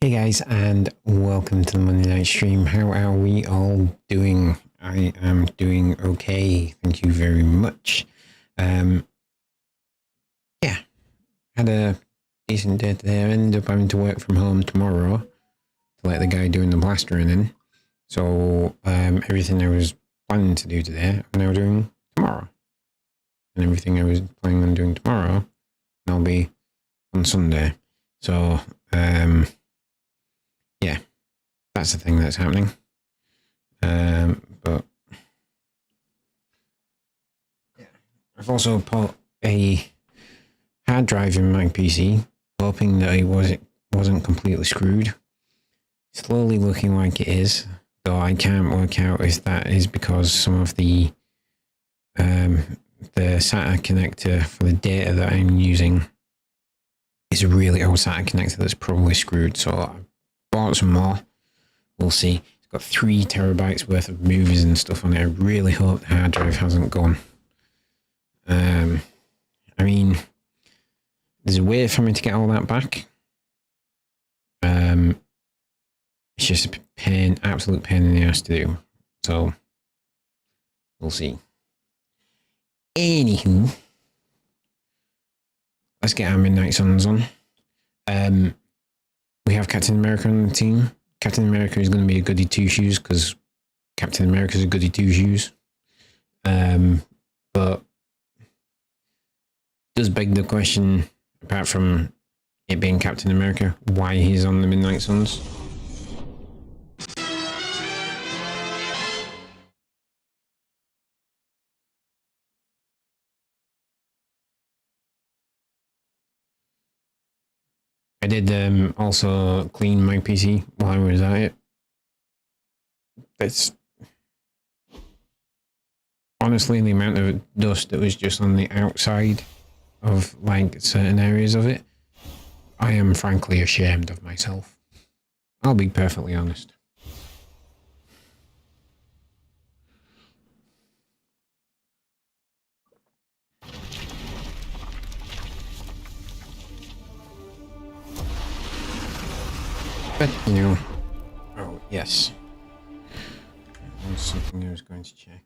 Hey guys, and welcome to the Monday night stream. How are we all doing? I am doing okay, thank you very much. Yeah, had a decent day today. I ended up having to work from home tomorrow to let the guy doing the plastering in. So everything I was planning to do today, I'm now doing tomorrow. And everything I was planning on doing tomorrow, I'll be on Sunday. So yeah, that's the thing that's happening. But yeah, I've also put a hard drive in my PC, hoping that it wasn't completely screwed. Slowly looking like it is, though I can't work out if that is because some of the SATA connector for the data that I'm using is a really old SATA connector that's probably screwed. So I bought some more. We'll see. It's got 3 terabytes worth of movies and stuff on it. I really hope the hard drive hasn't gone. I mean, there's a way for me to get all that back. It's just a pain, absolute pain in the ass to do. So we'll see. Anywho, let's get our Midnight Suns on. We have Captain America on the team. Captain America is going to be a goody two shoes because Captain America is a goody two shoes. But does beg the question, apart from it being Captain America, why he's on the Midnight Suns. I did also clean my PC while I was at it. It's honestly the amount of dust that was just on the outside of like certain areas of it. I am frankly ashamed of myself. I'll be perfectly honest. But, you know, oh, yes. There's something I was going to check.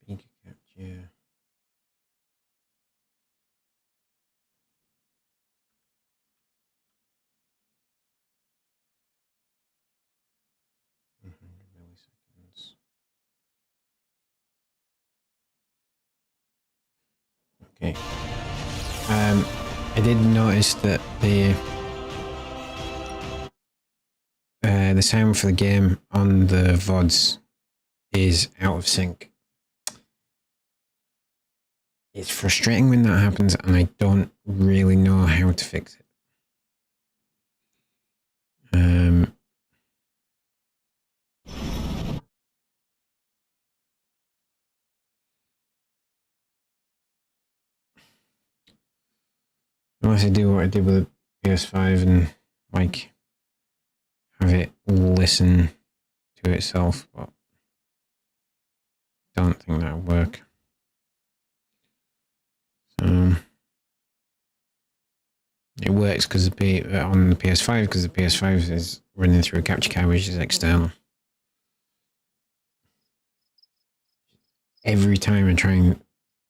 Speaker capture. Milliseconds. Okay. I did notice that the sound for the game on the VODs is out of sync. It's frustrating when that happens, and I don't really know how to fix it. Unless I do what I did with the PS5 and like have it listen to itself, but don't think that'll work. So it works because on the PS5 because the PS5 is running through a capture card which is external. Every time I try and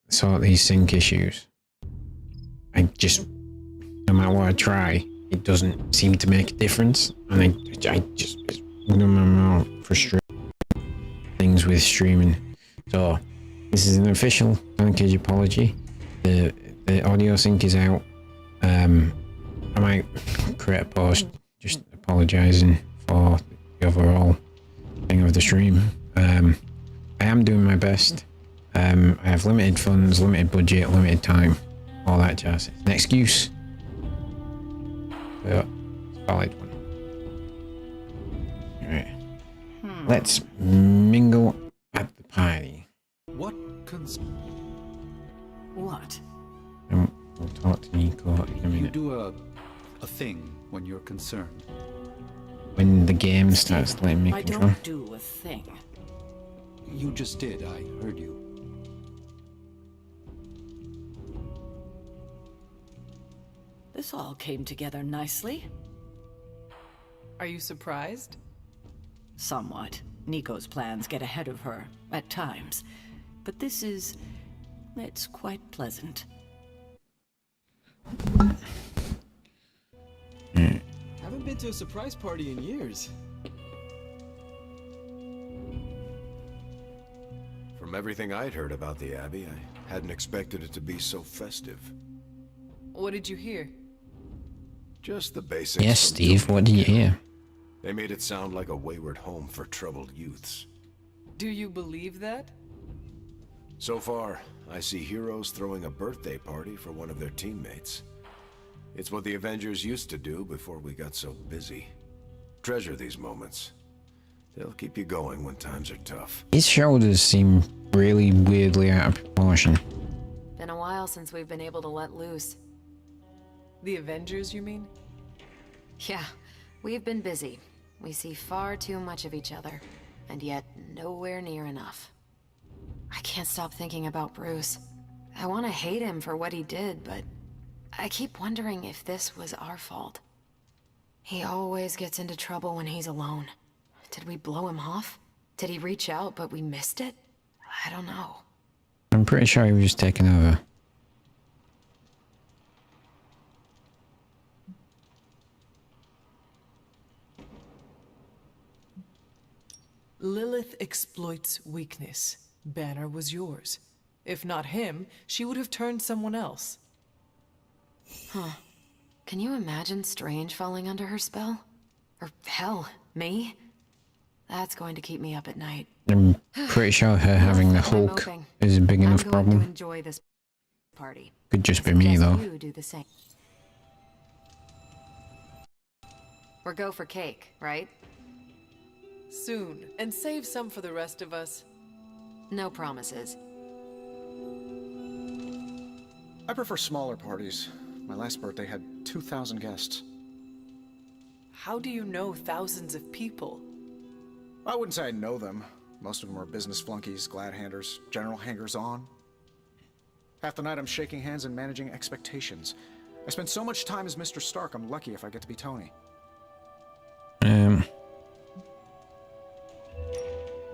sort these sync issues, I just, no matter what I try, it doesn't seem to make a difference, and I just, it's one of my more frustrating things with streaming. So this is an official Danarkage apology. The audio sync is out. I might create a post just apologizing for the overall thing of the stream. I am doing my best. I have limited funds, limited budget, limited time, all that jazz. It's an excuse, but it's a valid one. Alright. Let's mingle at the party. What What? And we'll talk to Nico in a You minute. do a thing when you're concerned. When the game starts letting me I control. don't do a thing. You just did, I heard you. This all came together nicely. Are you surprised? Somewhat. Nico's plans get ahead of her, at times. But this is... it's quite pleasant. Haven't been to a surprise party in years. From everything I'd heard about the Abbey, I hadn't expected it to be so festive. What did you hear? Just the basics. Yes, from Steve, Tony what do you and Kara. hear? They made it sound like a wayward home for troubled youths. Do you believe that? So far, I see heroes throwing a birthday party for one of their teammates. It's what the Avengers used to do before we got so busy. Treasure these moments. They'll keep you going when times are tough. His shoulders seem really weirdly out of proportion. Been a while since we've been able to let loose. The Avengers, you mean? Yeah, we've been busy. We see far too much of each other, and yet nowhere near enough. I can't stop thinking about Bruce. I want to hate him for what he did, but I keep wondering if this was our fault. He always gets into trouble when he's alone. Did we blow him off? Did he reach out but we missed it? I don't know. I'm pretty sure he was just taking over. Lilith exploits weakness. Banner was yours. If not him, she would have turned someone else. Huh. Can you imagine Strange falling under her spell? Or hell, me? That's going to keep me up at night. I'm pretty sure her having the Enough of my Hulk moping. is a big I'm enough going problem. to enjoy this party. Could just be me Suggest though. You do the same. Or go for cake, right? Soon, and save some for the rest of us. No promises. I prefer smaller parties. My last birthday had 2,000 guests. How do you know thousands of people? I wouldn't say I know them. Most of them are business flunkies, glad-handers, general hangers-on. Half the night I'm shaking hands and managing expectations. I spend so much time as Mr. Stark, I'm lucky if I get to be Tony.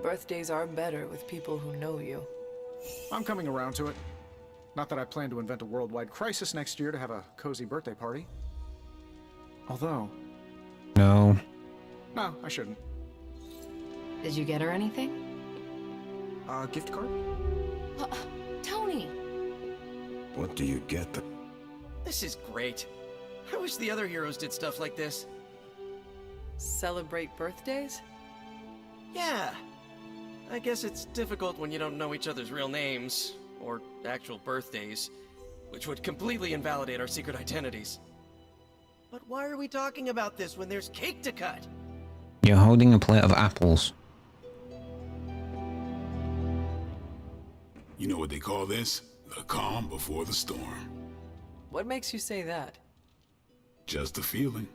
Birthdays are better with people who know you. I'm coming around to it. Not that I plan to invent a worldwide crisis next year to have a cozy birthday party. Although... No. No, I shouldn't. Did you get her anything? Gift card? Tony! What do you get them? This is great. I wish the other heroes did stuff like this. Celebrate birthdays? Yeah. I guess it's difficult when you don't know each other's real names, or actual birthdays, which would completely invalidate our secret identities. But why are we talking about this when there's cake to cut? You're holding a plate of apples. You know what they call this? The calm before the storm. What makes you say that? Just a feeling.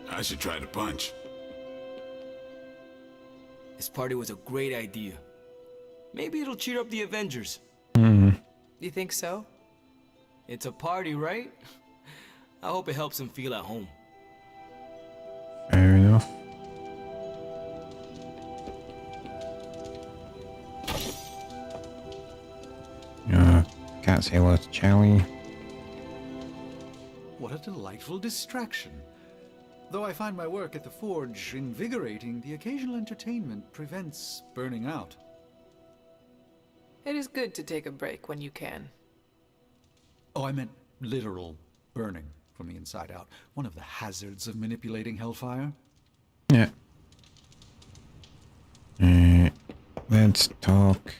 I should try to punch. This party was a great idea. Maybe it'll cheer up the Avengers. You think so? It's a party, right? I hope it helps them feel at home. Fair enough. Can't say hello to Charlie. What a delightful distraction. Though I find my work at the forge invigorating, the occasional entertainment prevents burning out. It is good to take a break when you can. Oh, I meant literal burning from the inside out. One of the hazards of manipulating hellfire. Yeah. Let's talk.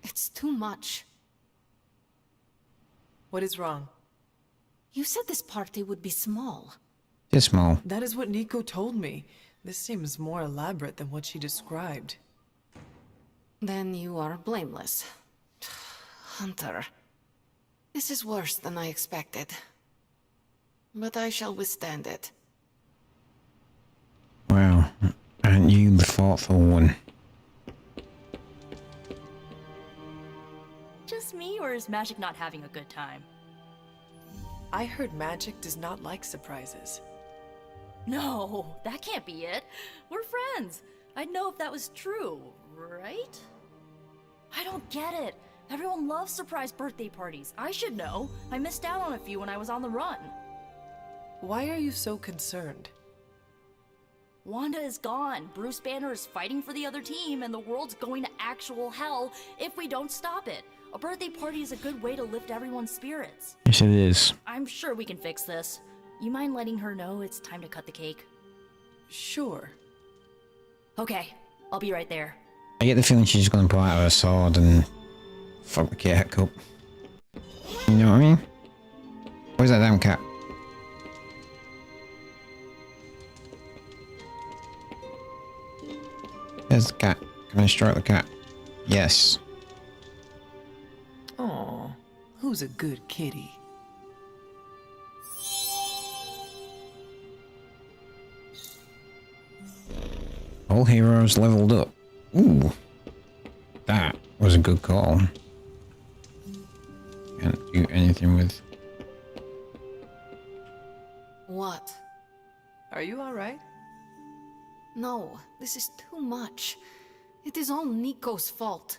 It's too much. What is wrong? You said this party would be small. It's small. That is what Nico told me. This seems more elaborate than what she described. Then you are blameless. Hunter. This is worse than I expected. But I shall withstand it. Well, aren't you the thoughtful one? Just me, or is Magic not having a good time? I heard Magic does not like surprises. No, that can't be it. We're friends. I'd know if that was true, right? I don't get it. Everyone loves surprise birthday parties. I should know. I missed out on a few when I was on the run. Why are you so concerned? Wanda is gone. Bruce Banner is fighting for the other team, and the world's going to actual hell if we don't stop it. A birthday party is a good way to lift everyone's spirits. Yes, it is. I'm sure we can fix this. You mind letting her know it's time to cut the cake? Sure. Okay, I'll be right there. I get the feeling she's just gonna pull out her sword and fuck the cat up. You know what I mean? Where's that damn cat? There's the cat. Can I strike the cat? Yes. Aw, who's a good kitty? All heroes leveled up. Ooh. That was a good call. Can't do anything with... What? Are you alright? No, this is too much. It is all Nico's fault.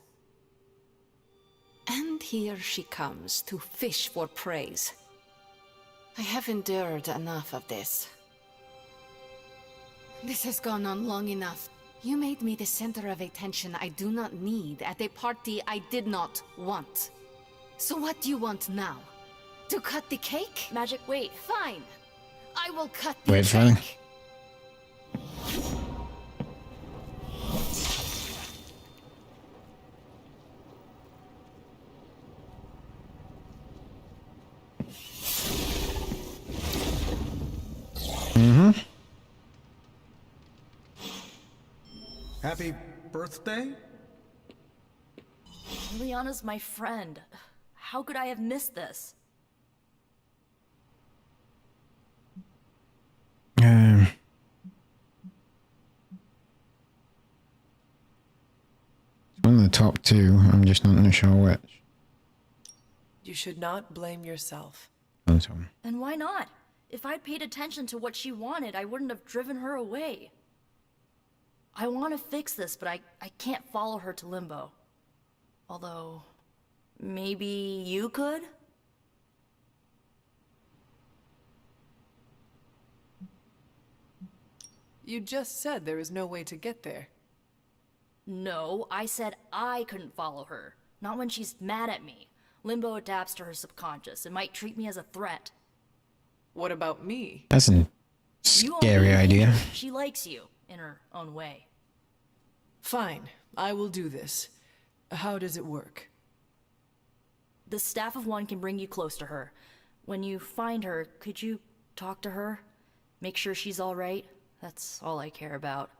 And here she comes to fish for praise. I have endured enough of this. This has gone on long enough. You made me the center of attention I do not need at a party I did not want. So what do you want now? To cut the cake? Magic, wait. Fine. I will cut the Wait, fine. cake. Happy birthday? Liliana's my friend. How could I have missed this? It's one of the top two. I'm just not sure which. You should not blame yourself. That's one. And why not? If I'd paid attention to what she wanted, I wouldn't have driven her away. I want to fix this, but I can't follow her to Limbo. Although, maybe you could? You just said there is no way to get there. No, I said I couldn't follow her. Not when she's mad at me. Limbo adapts to her subconscious and might treat me as a threat. What about me? That's a You scary only idea. think she likes you, in her own way. Fine, I will do this. How does it work? The staff of one can bring you close to her. When you find her, could you talk to her? Make sure she's alright? That's all I care about.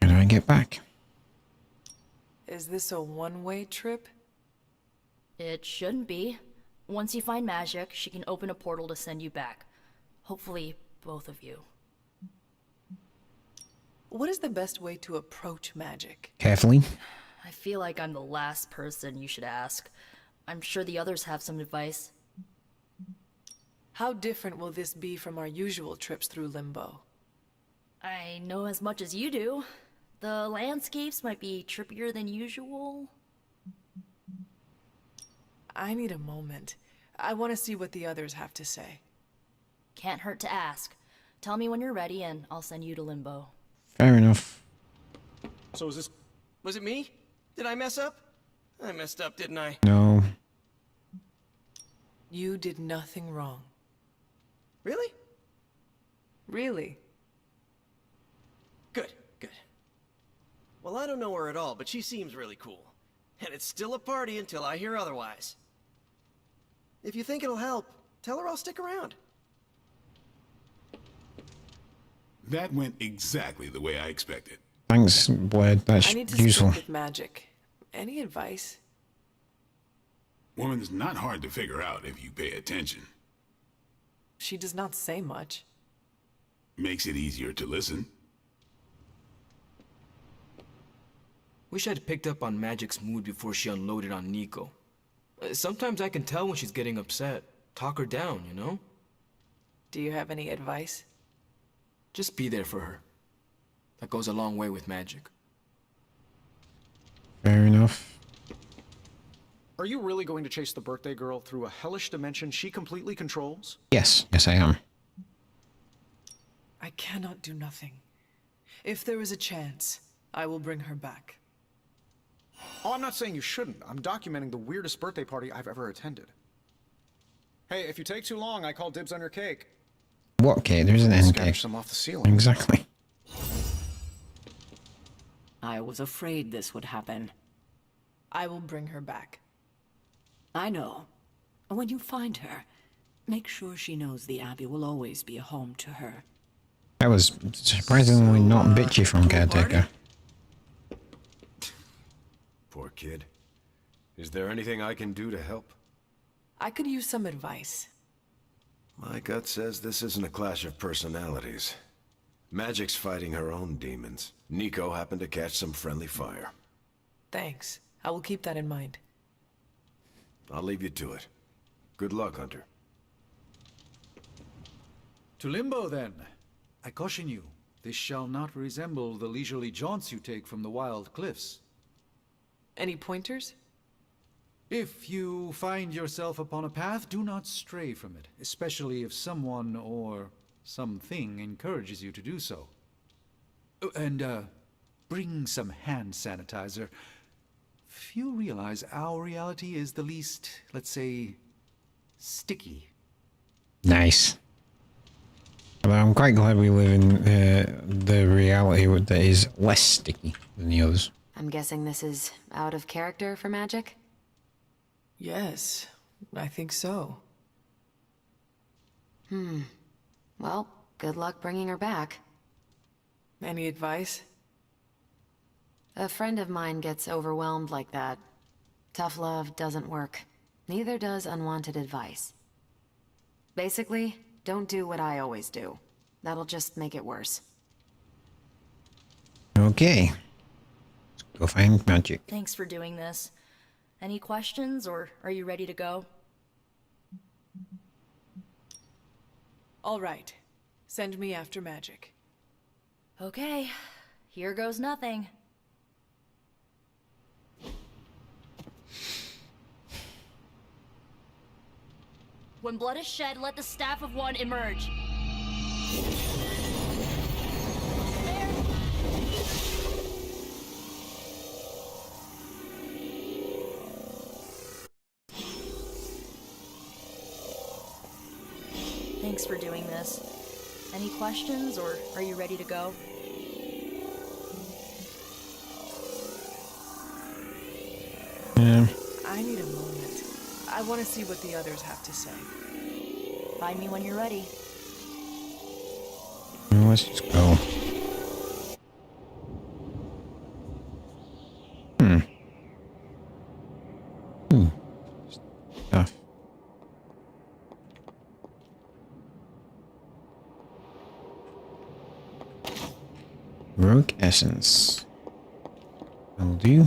How do I get back? Is this a one-way trip? It shouldn't be. Once you find Magic, she can open a portal to send you back. Hopefully, both of you. What is the best way to approach Magic? Carefully. I feel like I'm the last person you should ask. I'm sure the others have some advice. How different will this be from our usual trips through Limbo? I know as much as you do. The landscapes might be trippier than usual. I need a moment. I want to see what the others have to say. Can't hurt to ask. Tell me when you're ready and I'll send you to Limbo. Fair enough. So is this... Was it me? Did I mess up? I messed up, didn't I? No. You did nothing wrong. Really? Really? Good, good. Well, I don't know her at all, but she seems really cool. And it's still a party until I hear otherwise. If you think it'll help, tell her I'll stick around. That went exactly the way I expected. Thanks, Blade. That's I need to useful. stick with magic. Any advice? Woman's not hard to figure out if you pay attention. She does not say much. Makes it easier to listen. Wish I'd picked up on Magic's mood before she unloaded on Nico. Sometimes I can tell when she's getting upset. Talk her down, you know? Do you have any advice? Just be there for her. That goes a long way with Magic. Fair enough. Are you really going to chase the birthday girl through a hellish dimension she completely controls? Yes, yes I am. I cannot do nothing. If there is a chance, I will bring her back. Oh, I'm not saying you shouldn't. I'm documenting the weirdest birthday party I've ever attended. Hey, if you take too long, I call dibs on your cake. What cake? There isn't any cake. Scatter some off the ceiling. Exactly. I was afraid this would happen. I will bring her back. I know. When you find her, make sure she knows the Abbey will always be a home to her. That was surprisingly not bitchy from Caretaker. Poor kid. Is there anything I can do to help? I could use some advice. My gut says this isn't a clash of personalities. Magic's fighting her own demons. Nico happened to catch some friendly fire. Thanks. I will keep that in mind. I'll leave you to it. Good luck, Hunter. To Limbo, then. I caution you, this shall not resemble the leisurely jaunts you take from the wild cliffs. Any pointers? If you find yourself upon a path, do not stray from it, especially if someone or something encourages you to do so. Oh, and, bring some hand sanitizer. Few realize our reality is the least, let's say, sticky. Nice. Well, I'm quite glad we live in the reality that is less sticky than the others. I'm guessing this is out of character for Magic? Yes, I think so. Well, good luck bringing her back. Any advice? A friend of mine gets overwhelmed like that. Tough love doesn't work. Neither does unwanted advice. Basically, don't do what I always do. That'll just make it worse. Okay. Let's go find Magic. Thanks for doing this. Any questions, or are you ready to go? All right. Send me after Magic. Okay, here goes nothing. When blood is shed, let the Staff of One emerge. Thanks for doing this. Any questions, or are you ready to go? I need a moment. I want to see what the others have to say. Find me when you're ready. Let's just go. Stuff. Rogue Essence. Will do.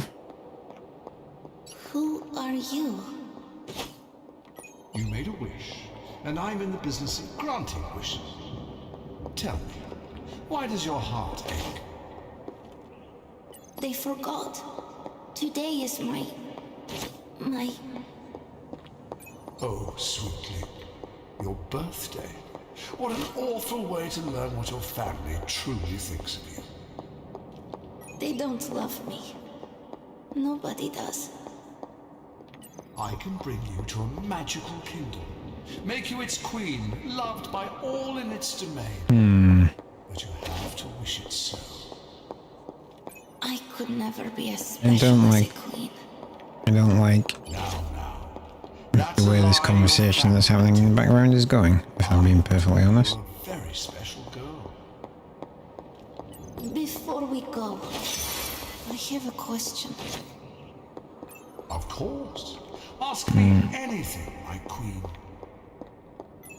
Who are you? You made a wish, and I'm in the business of granting wishes. Tell me, why does your heart ache? They forgot. Today is my... Oh, sweetly, your birthday. What an awful way to learn what your family truly thinks of you. They don't love me. Nobody does. I can bring you to a magical kingdom, make you its queen, loved by all in its domain. But you have to wish it so. I could never be as I special don't as like. a queen. Now, The way this conversation that's happening in the background is going, if I'm being perfectly honest. You're a very special girl. Before we go, I have a question. Of course. Ask me anything, my queen.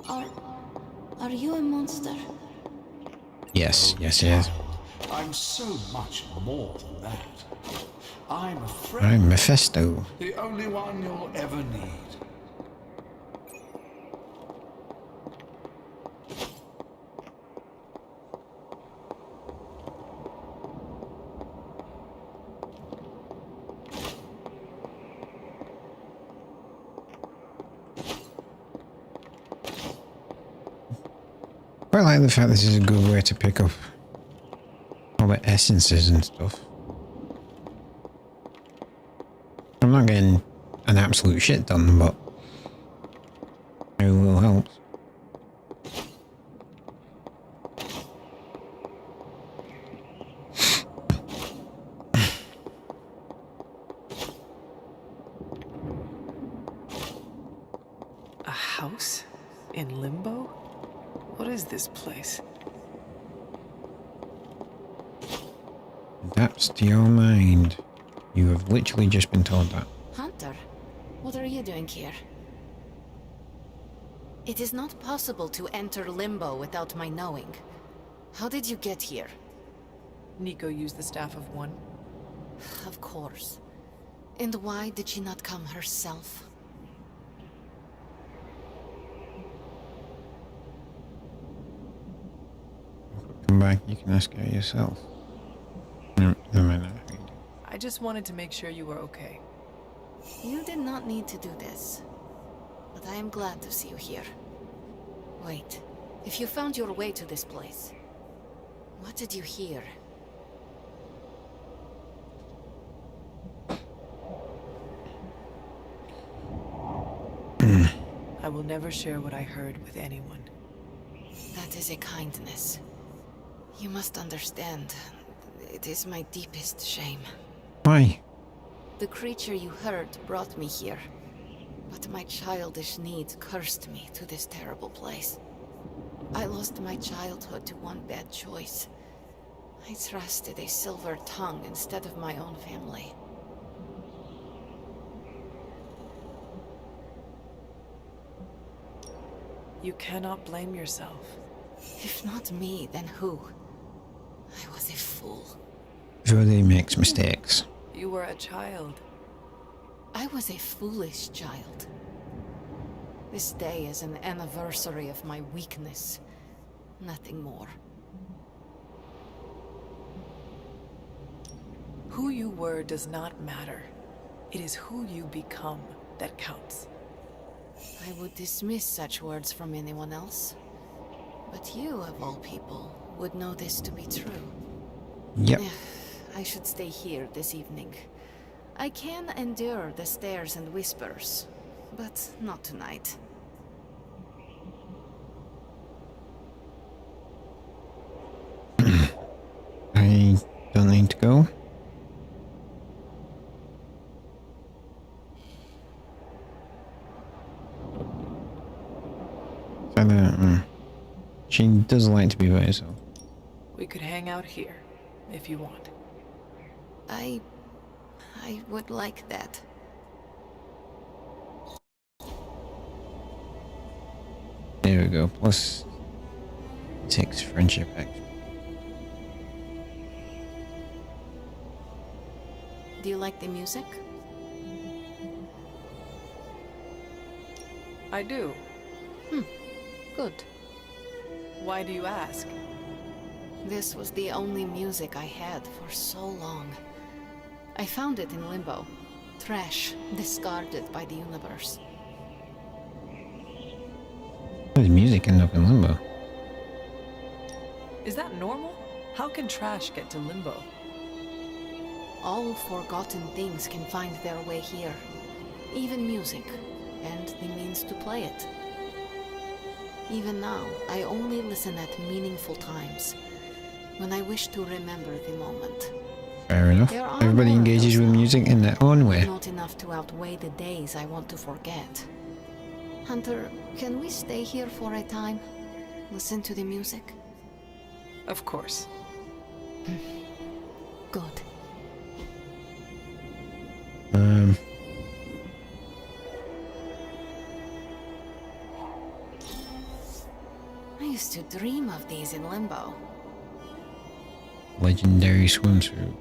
Are you a monster? Yes, yes, yes. I'm so much more than that. I'm a I'm friend. Mephisto. The only one you'll ever need. I like the fact this is a good way to pick up all the essences and stuff. I'm not getting an absolute shit done, but it will help. A house? In Limbo? What is this place? Adapts to your mind. You have literally just been told that. Hunter, what are you doing here? It is not possible to enter Limbo without my knowing. How did you get here? Nico used the Staff of One. Of course. And why did she not come herself? Come back, you can ask her yourself. No matter how you do. I just wanted to make sure you were okay. You did not need to do this. But I am glad to see you here. Wait, if you found your way to this place, what did you hear? I will never share what I heard with anyone. That is a kindness. You must understand. It is my deepest shame. Why? The creature you heard brought me here. But my childish need cursed me to this terrible place. I lost my childhood to one bad choice. I trusted a silver tongue instead of my own family. You cannot blame yourself. If not me, then who? I was a fool. Everybody makes mistakes. You were a child. I was a foolish child. This day is an anniversary of my weakness. Nothing more. Who you were does not matter. It is who you become that counts. I would dismiss such words from anyone else. But you, of all people, would know this to be true. Yep. I should stay here this evening. I can endure the stares and whispers, but not tonight. I don't need to go. She does like to be by herself. We could hang out here, if you want. I would like that. There we go. Plus 6 friendship action. Do you like the music? I do. Good. Why do you ask? This was the only music I had for so long. I found it in Limbo. Trash, discarded by the universe. How does music end up in Limbo? Is that normal? How can trash get to Limbo? All forgotten things can find their way here. Even music, and the means to play it. Even now, I only listen at meaningful times, when I wish to remember the moment. Fair enough. There are Everybody more of engages those with now, music in their own way. Not enough to outweigh the days I want to forget. Hunter, can we stay here for a time? Listen to the music? Of course. Good. I used to dream of these in Limbo. Legendary swimsuit.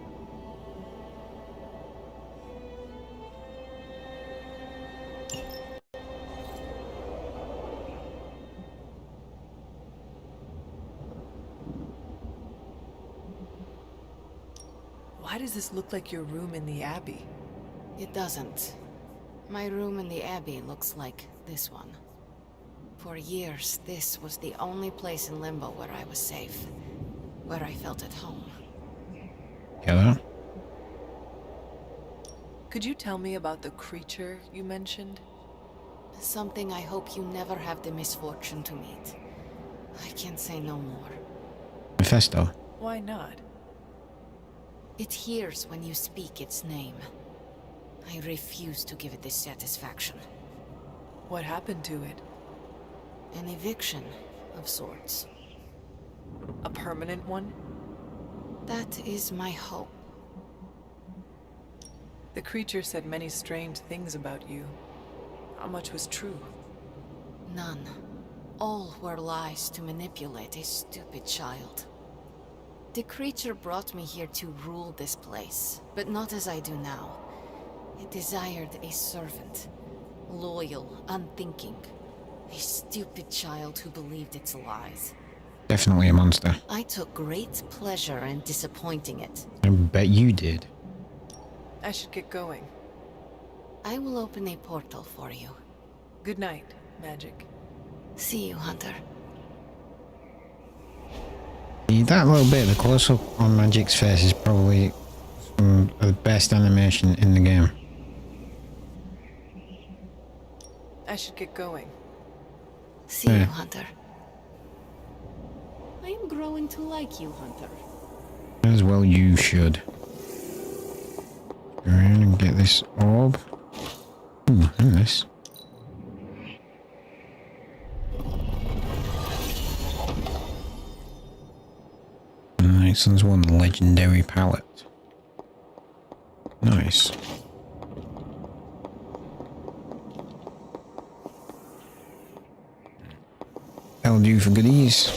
Why does this look like your room in the Abbey? It doesn't. My room in the Abbey looks like this one. For years, this was the only place in Limbo where I was safe. Where I felt at home. Get that? Could you tell me about the creature you mentioned? Something I hope you never have the misfortune to meet. I can't say no more. Mephisto. Why not? It hears when you speak its name. I refuse to give it this satisfaction. What happened to it? An eviction of sorts. A permanent one? That is my hope. The creature said many strange things about you. How much was true? None. All were lies to manipulate a stupid child. The creature brought me here to rule this place, but not as I do now. It desired a servant. Loyal, unthinking. A stupid child who believed its lies. Definitely a monster. I took great pleasure in disappointing it. I bet you did. I should get going. I will open a portal for you. Good night, Magic. See you, Hunter. That little bit, the close-up on Magic's face is probably some of the best animation in the game. I should get going. See you, Hunter. I am growing to like you, Hunter. As well you should. Go around and get this orb. Ooh, and this. Nice, there's one legendary palette. Nice. That'll do for goodies.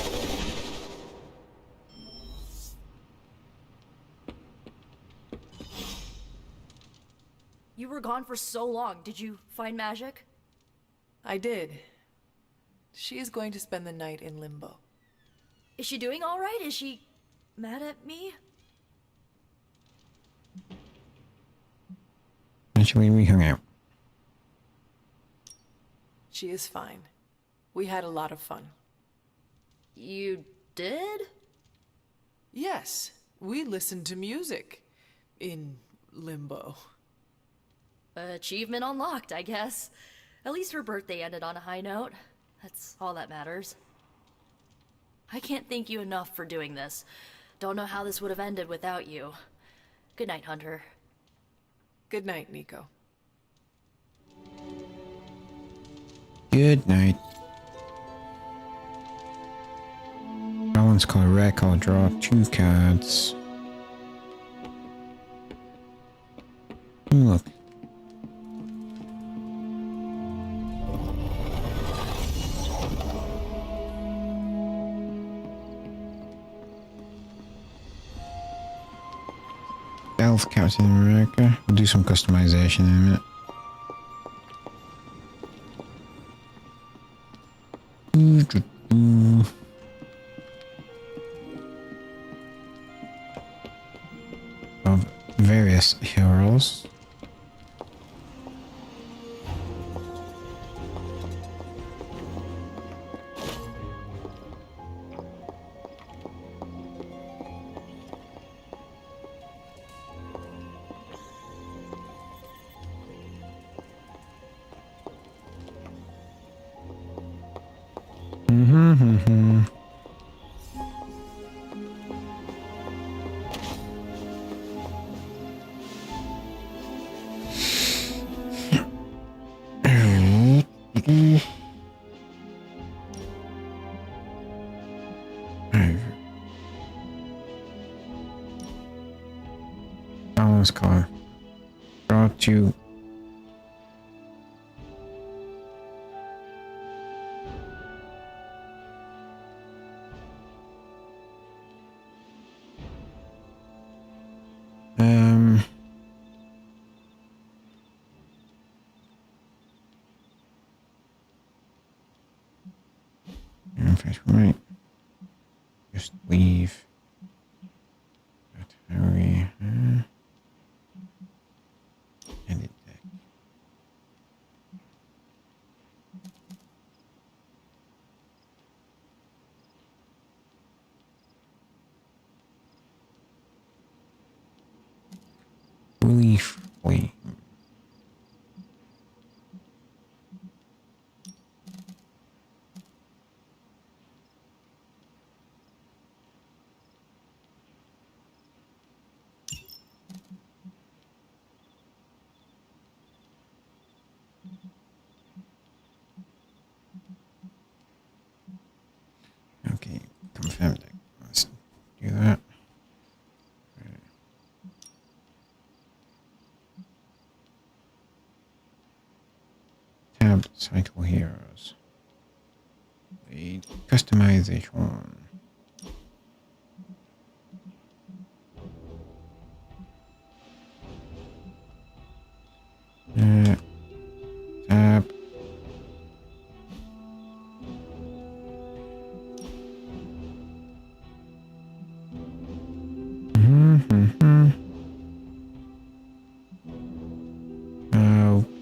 You were gone for so long. Did you find Magic? I did. She is going to spend the night in Limbo. Is she doing all right? Is she mad at me? Actually, we hung out. She is fine. We had a lot of fun. You did? Yes, we listened to music. In Limbo. Achievement unlocked, I guess. At least her birthday ended on a high note. That's all that matters. I can't thank you enough for doing this. Don't know how this would have ended without you. Good night, Hunter. Good night, Nico. Good night. Balance card, rare card, draw 2 cards. Ooh, look. Stealth, Captain America. We'll do some customization in a minute. Of various heroes. balance color. Draw to right. Just leave. That hurry. Edit that. Leaf flame. Okay, confirm that. Let's do that. Tab cycle heroes. The customization. Tab.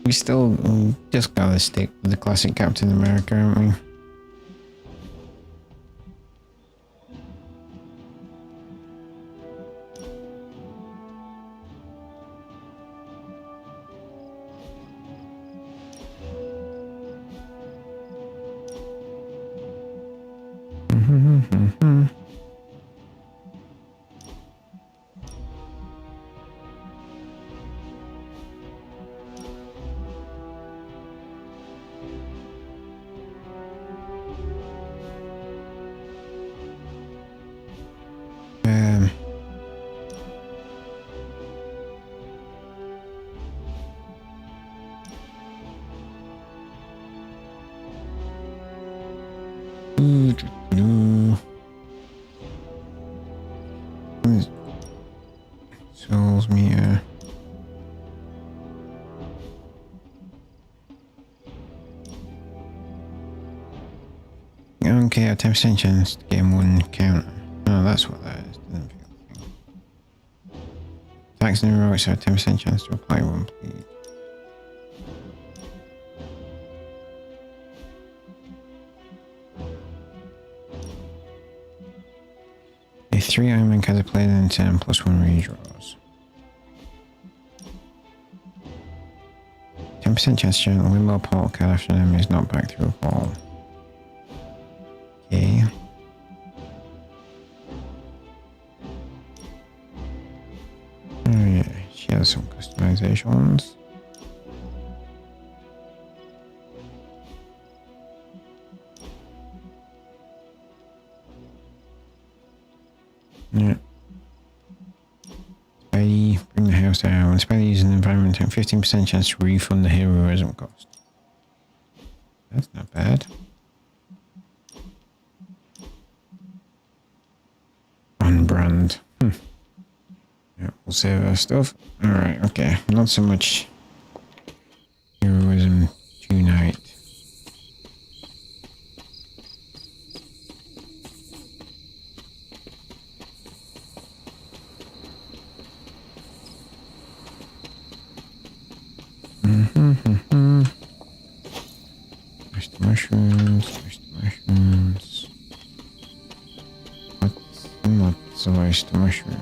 We still just gotta stick with the classic Captain America, aren't we? Souls me okay, a 10% chance to gain one counter. Oh, that's what that is. Doesn't feel a thing. Attacks and heroics have a 10% chance to apply one, please. If 3 Iron Man cards are played in turn, plus 1 redraws. 10% chance to generate a win portal card after an enemy is not back through a portal. Okay. Oh yeah, she has some customizations. Yeah. Spidey, bring the house down. When Spidey uses an environment, 15% chance to refund the heroism cost. That's not bad. On brand. Yeah, we'll save our stuff. Alright, okay. Not so much heroism tonight. Mushrooms, mushrooms. Lots of oyster mushrooms.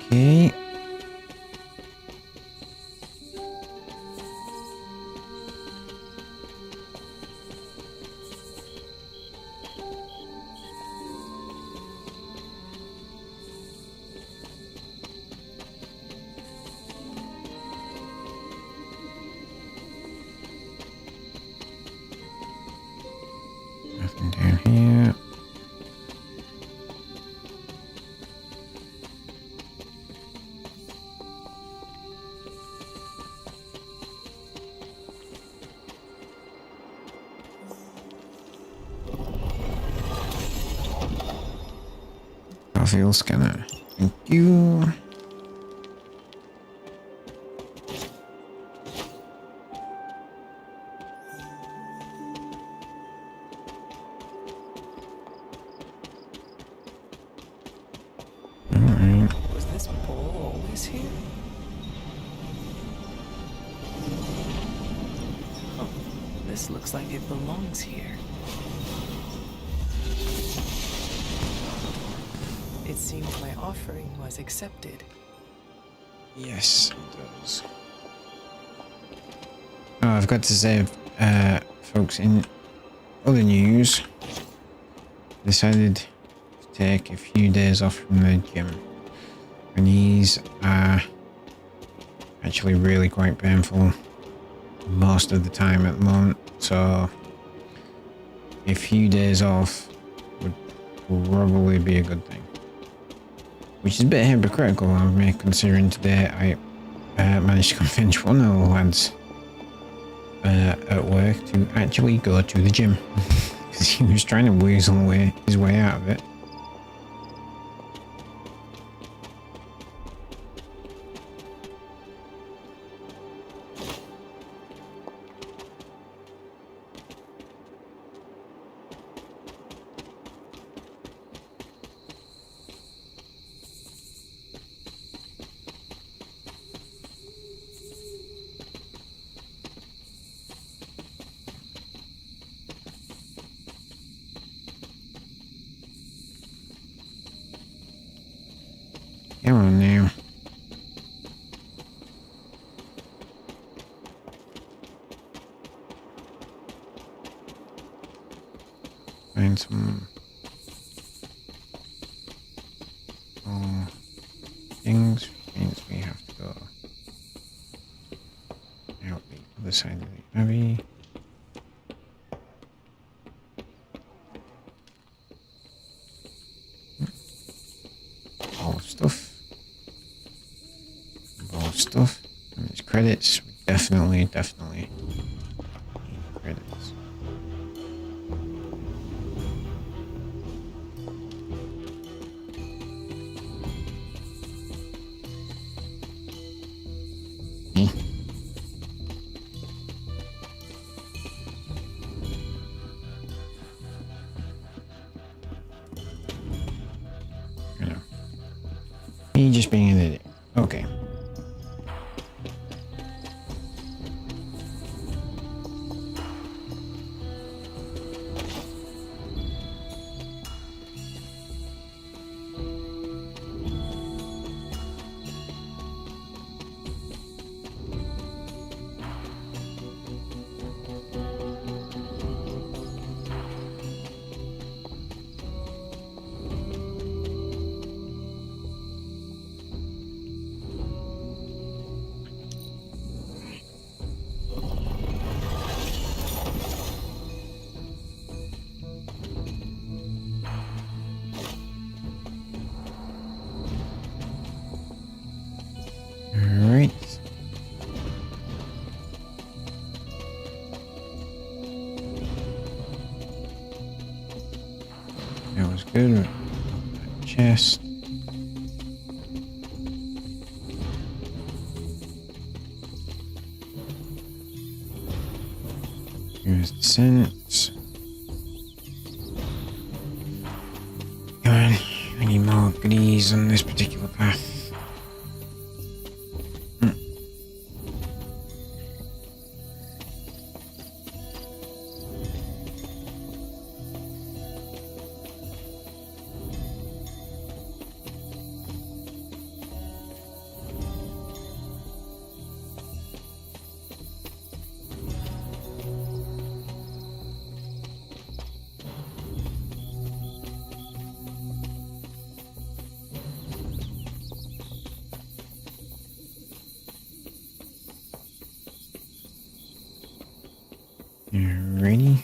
Okay. field scanner. Thank you. Was this bowl always here? Oh, this looks like it belongs here. It seems my offering was accepted. Yes, it does. Oh, I've got to say, folks, in other news, decided to take a few days off from the gym. My knees are actually really quite painful most of the time at the moment, so a few days off would probably be a good thing. Which is a bit hypocritical of me, considering today I managed to convince one of the lads at work to actually go to the gym. Because he was trying to weasel his way out of it. Come on now. Find some things. Means we have to go out the other side of the abbey. All stuff. Stuff and its credits. Definitely need credits. You know, me just being an idiot. Okay. That was good. Chest. Here's the sentence. Come on, I need more goodies on this particular path. Alrighty.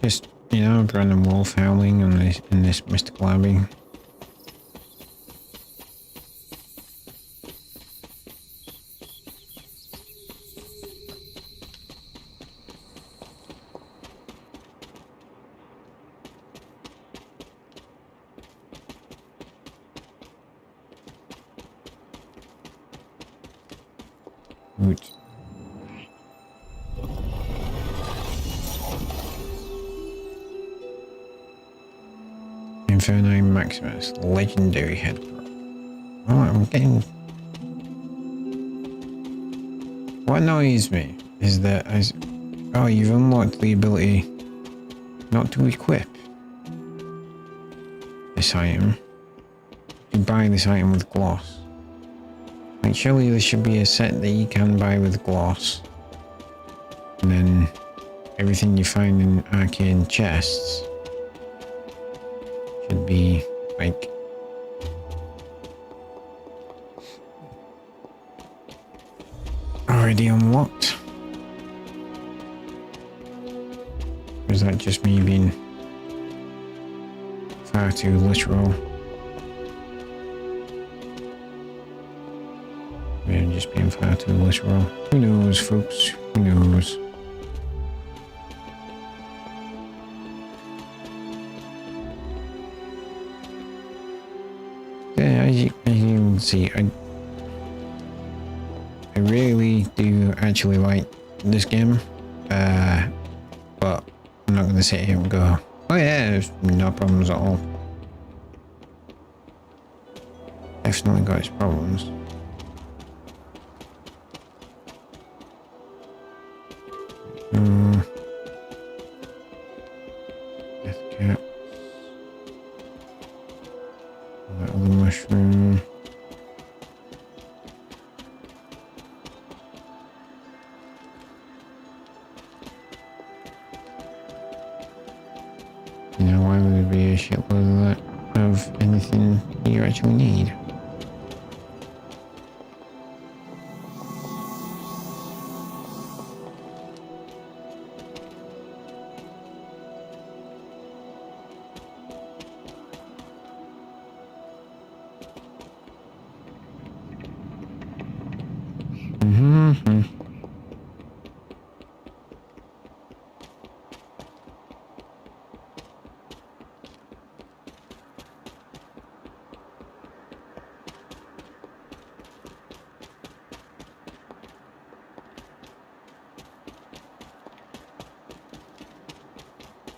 Just, you know, random wolf howling in this mystical abbey. Good. Inferno Maximus, legendary head prop. Oh, I'm getting. What annoys me is that oh, you've unlocked the ability not to equip this item. You buy this item with gloss. Like, surely there should be a set that you can buy with gloss. And then everything you find in arcane chests should be, like... already unlocked. Or is that just me being far too literal? Maybe I'm just being far too literal. Who knows, folks? Who knows? Yeah, as you can see, I really do actually like this game, but I'm not going to sit here and go, oh yeah, there's no problems at all. Definitely got its problems. Death cap. That other mushroom. You know, why would there be a shitload of anything you actually need?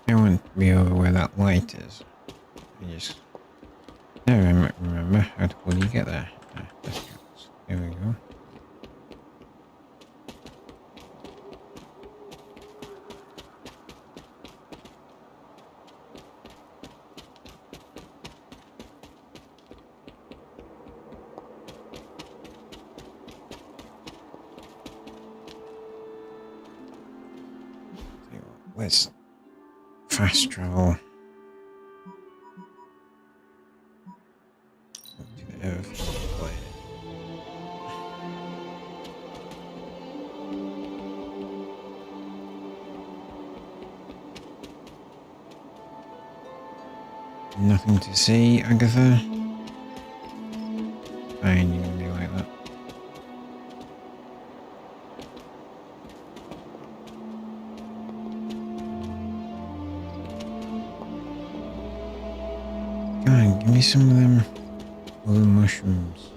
I want to be over where that light is. I just... No, I remember how to bloody get there. Ah, this counts. There we go. Let's fast travel up to the Earth Blade. Nothing to see, Agatha. Fine, you can be like that. Come on, give me some of them blue mushrooms.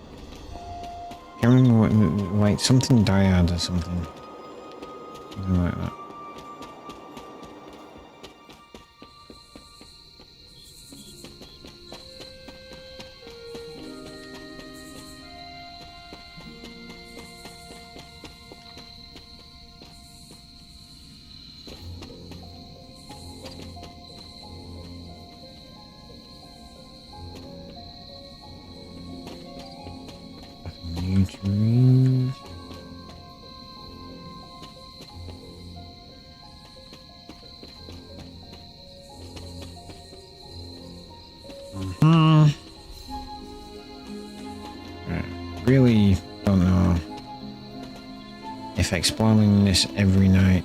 Can't remember what, like something dyad or something. Something like that. Trees. Really don't know if exploring this every night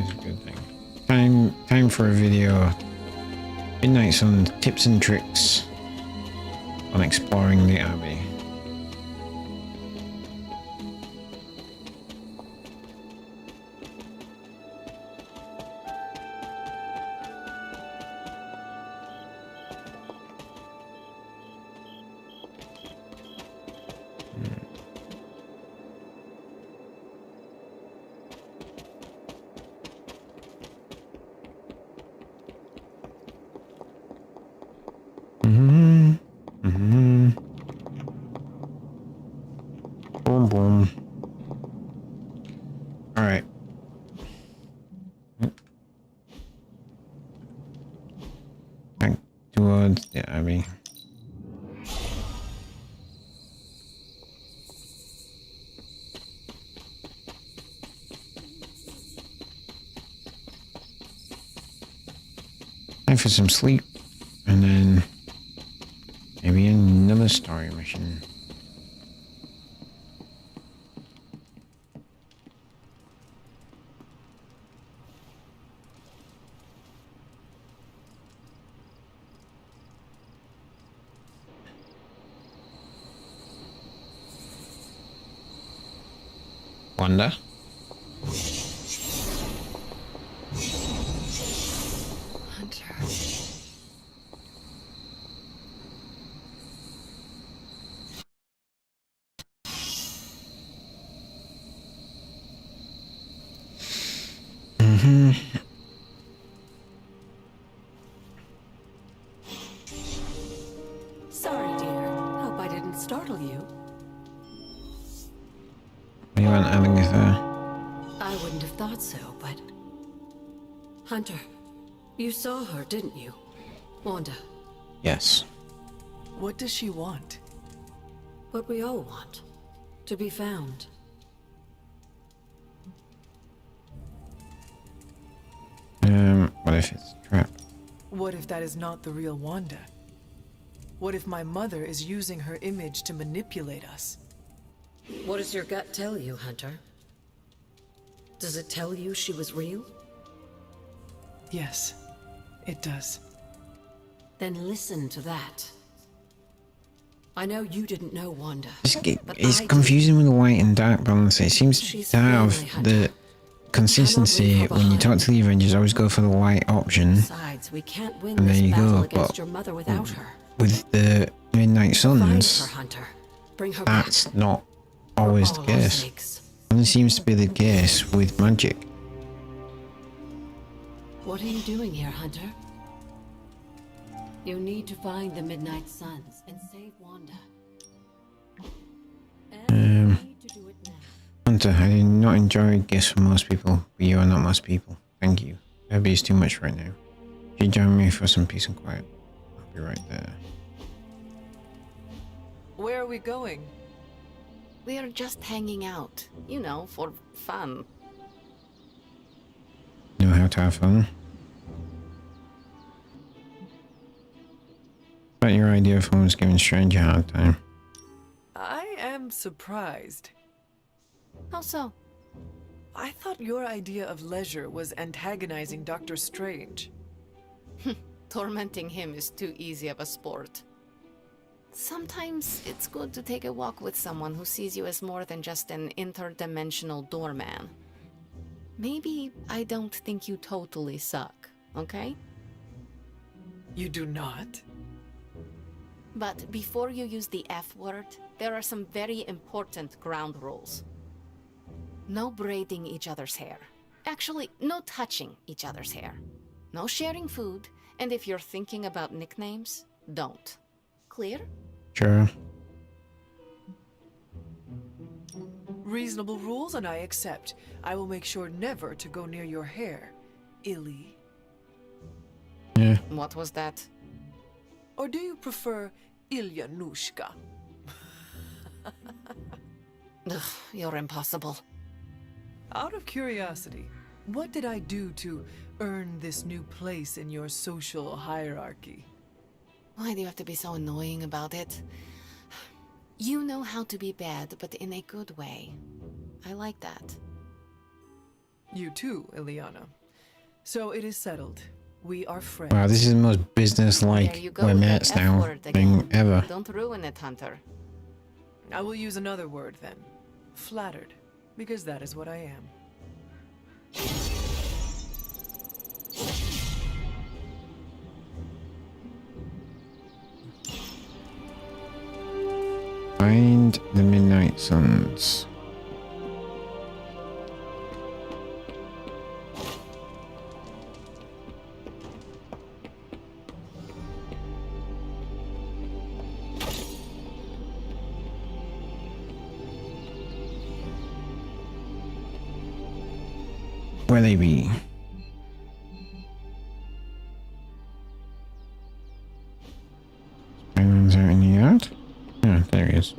is a good thing. Time for a video. Midnight's on tips and tricks on exploring the Abbey. time for some sleep. And then maybe another story mission. Wanda? Hunter. Sorry, dear. Hope I didn't startle you. You weren't having it there. I wouldn't have thought so, but... Hunter, you saw her, didn't you? Wanda, Yes. What does she want? what we all want. To be found. What if it's a trap? What if that is not the real Wanda? What if my mother is using her image to manipulate us? What does your gut tell you, Hunter? Does it tell you she was real? Yes, it does. Then listen to that. I know you didn't know Wanda, but It's I confusing with the white and dark balance. It seems She's to have family, Hunter. the consistency her when you talk to the Avengers. Always go for the white option. Besides, we can't win And this there you battle go, against but- your mother without her. With the Midnight Find her, Suns, Hunter. Bring her that's back. not always the all our case. sakes. Only seems to be the case with magic. What are you doing here, Hunter? You need to find the Midnight Suns and save Wanda. And you need to do it now. Hunter, I do not enjoy gifts from most people, but you are not most people. Thank you. Maybe it's too much right now. If you join me for some peace and quiet, I'll be right there. Where are we going? We are just hanging out, you know, for fun. Know how to have fun? But your idea of fun was giving Strange a hard time. I am surprised. How so? I thought your idea of leisure was antagonizing Dr. Strange. Tormenting him is too easy of a sport. Sometimes it's good to take a walk with someone who sees you as more than just an interdimensional doorman. Maybe I don't think you totally suck, okay? You do not? But before you use the F word, there are some very important ground rules. No braiding each other's hair. Actually, no touching each other's hair. No sharing food, and if you're thinking about nicknames, don't. Clear? Sure. Reasonable rules, and I accept. I will make sure never to go near your hair, Illy. Yeah. What was that? Or do you prefer Ilyanushka? Ugh, you're impossible. Out of curiosity, what did I do to earn this new place in your social hierarchy? Why do you have to be so annoying about it? You know how to be bad, but in a good way. I like that. You too, Ileana. So it is settled. We are friends. Wow, this is the most There business-like you go we're with that mates F now word thing again. ever. Don't ruin it, Hunter. I will use another word then. Flattered. Because that is what I am. Find the Midnight Suns. Where they be? Spider-Man's out in the yard? Yeah, there he is.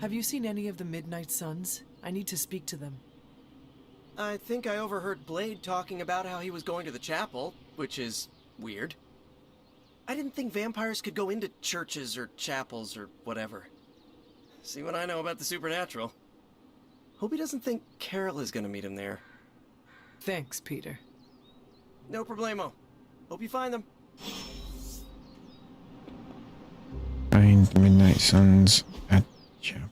Have you seen any of the Midnight Suns? I need to speak to them. I think I overheard Blade talking about how he was going to the chapel, which is weird. I didn't think vampires could go into churches or chapels or whatever. See what I know about the supernatural. Hope he doesn't think Carol is gonna meet him there. Thanks, Peter. No problemo. Hope you find them. Find Midnight Suns at chapel.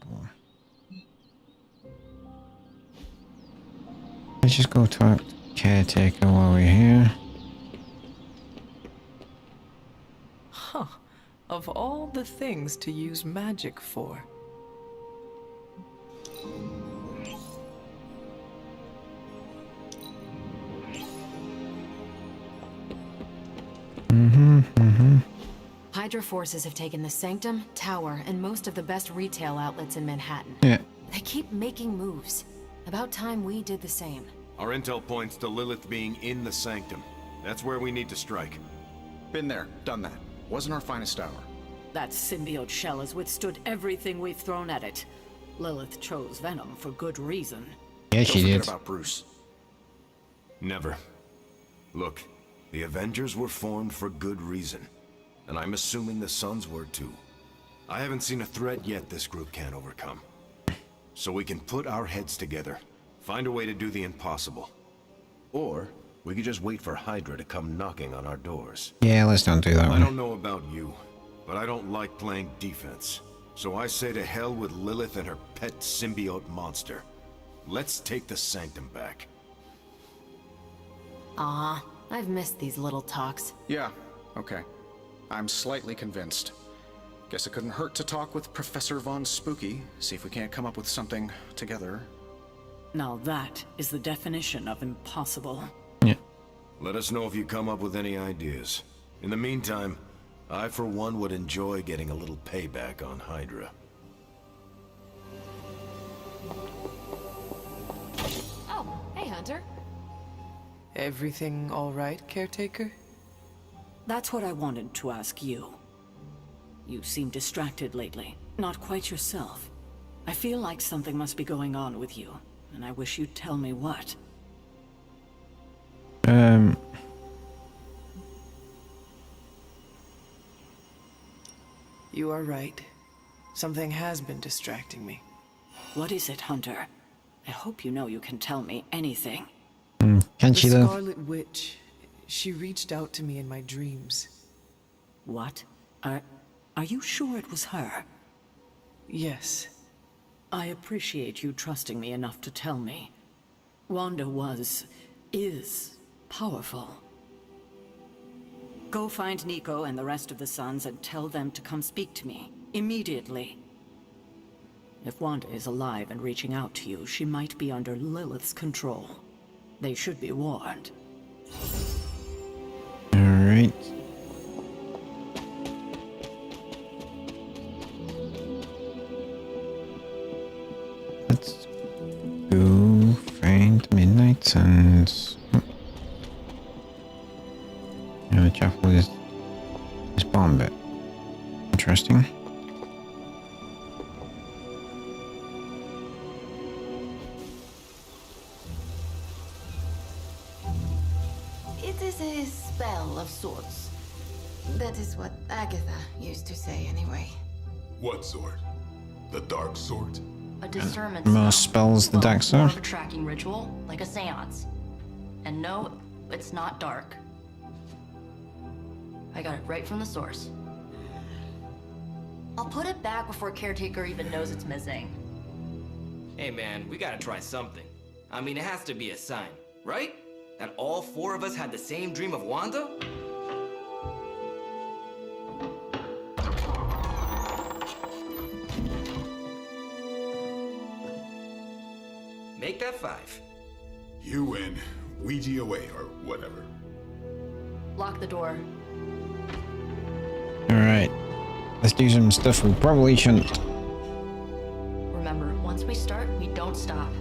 Let's just go talk to Caretaker while we're here. Huh. Of all the things to use magic for. Hydra forces have taken the Sanctum, Tower, and most of the best retail outlets in Manhattan. Yeah. They keep making moves. About time we did the same. Our intel points to Lilith being in the Sanctum. That's where we need to strike. Been there, done that. Wasn't our finest hour. That symbiote shell has withstood everything we've thrown at it. Lilith chose Venom for good reason. Yeah, she Don't forget did. about Bruce. Never. Look, the Avengers were formed for good reason. And I'm assuming the Suns were too. I haven't seen a threat yet this group can't overcome. So we can put our heads together, find a way to do the impossible. Or we could just wait for Hydra to come knocking on our doors. Yeah, let's not do that I one. don't know about you, but I don't like playing defense. So I say to hell with Lilith and her pet symbiote monster. Let's take the Sanctum back. I've missed these little talks. Yeah, okay. I'm slightly convinced. Guess it couldn't hurt to talk with Professor Von Spooky, see if we can't come up with something together. Now that is the definition of impossible. Yeah. Let us know if you come up with any ideas. In the meantime, I for one would enjoy getting a little payback on Hydra. Oh, hey, Hunter. Everything all right, Caretaker? That's what I wanted to ask you. You seem distracted lately, not quite yourself. I feel like something must be going on with you, and I wish you'd tell me what. You are right. Something has been distracting me. What is it, Hunter? I hope you know you can tell me anything. Can't she The though? Scarlet Witch. She reached out to me in my dreams. What? Are you sure it was her? Yes. I appreciate you trusting me enough to tell me. Wanda is powerful. Go find Nico and the rest of the Sons and tell them to come speak to me, immediately. If Wanda is alive and reaching out to you, she might be under Lilith's control. They should be warned. Alright. Let's go find Midnight Suns. Yeah, the chapel is bomb bit. Interesting. It is a spell of sorts. That is what Agatha used to say anyway. What sort? The dark sort? A discernment Most spells the dark more sort. of a tracking ritual, like a seance. And no, it's not dark. I got it right from the source. I'll put it back before Caretaker even knows it's missing. Hey man, we gotta try something. I mean, it has to be a sign, right? That all four of us had the same dream of Wanda? Make that 5. You win. Ouija away, or whatever. Lock the door. Alright. Let's do some stuff we probably shouldn't. Remember, once we start, we don't stop.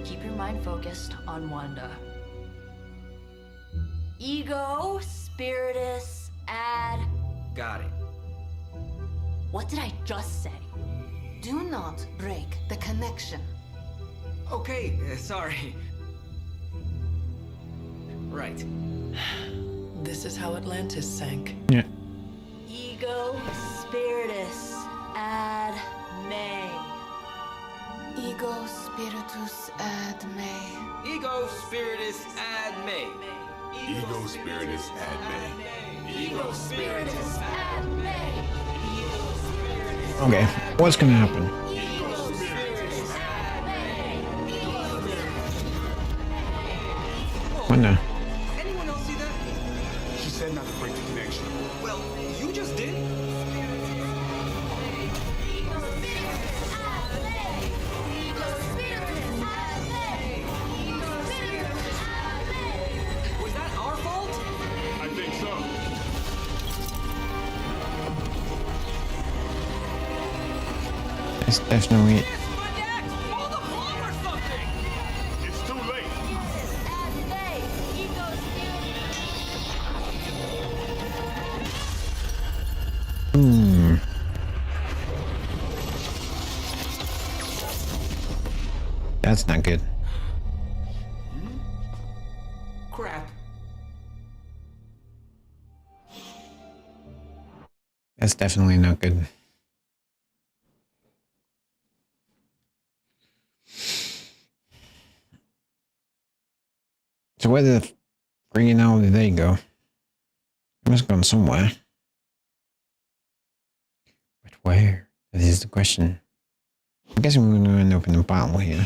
Keep your mind focused on Wanda. Ego, Spiritus, add... Got it. What did I just say? Do not break the connection. Okay, sorry. Right. This is how Atlantis sank. Yeah. Ego spiritus ad me. Ego spiritus ad me. Ego spiritus ad me. Ego spiritus ad me. Ego spiritus ad me. Okay, what's gonna happen? What now? Anyone else see that? She said not to break the connection. Well, you just did. Was that our fault? I think so. It's definitely. It's too late. That's not good. Crap. That's definitely not good. So where the freaking hell did they go? They must have gone somewhere. But where? That is the question. I'm guessing we're going to end up in a battle here.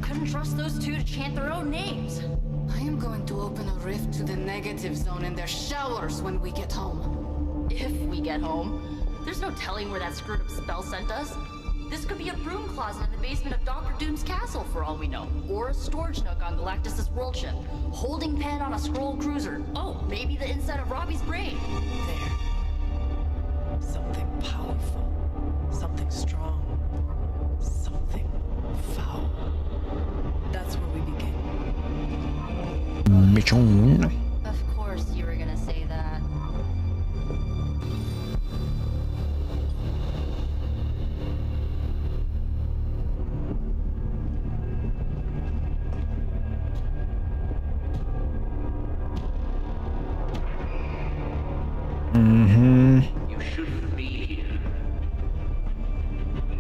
Couldn't trust those two to chant their own names. I am going to open a rift to the negative zone in their showers when we get home. If we get home. There's no telling where that screwed up spell sent us. This could be a broom closet in the basement of Dr. Doom's castle for all we know. Or a storage nook on Galactus' world ship. Holding pen on a scroll cruiser. Oh, maybe the inside of Robbie's brain. There. Something powerful. Something strong. Something foul. That's where we begin. Bichon. Of course you were gonna say that. You shouldn't be here.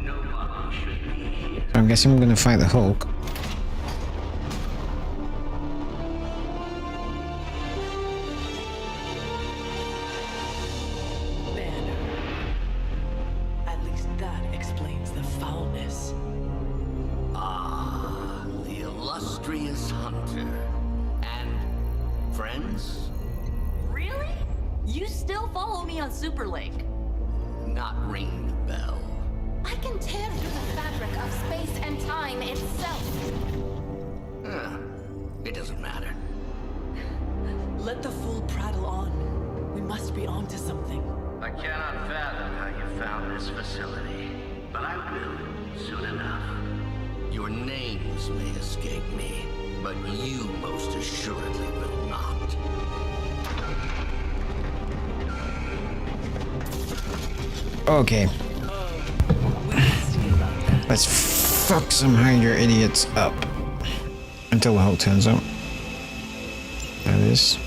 Nobody should be here. So I'm guessing we're going to fight the Hulk. Banner. At least that explains the foulness. Ah, the illustrious hunter. And friends? Really? You still follow me on Superlink? Not ringing the bell. I can tear through the fabric of space and time itself. It doesn't matter. Let the fool prattle on. We must be onto something. I cannot fathom how you found this facility, but I will soon enough. Your names may escape me, but you most assuredly will not. Okay. Let's fuck some Hydra idiots up. Until the Hulk turns up. That is.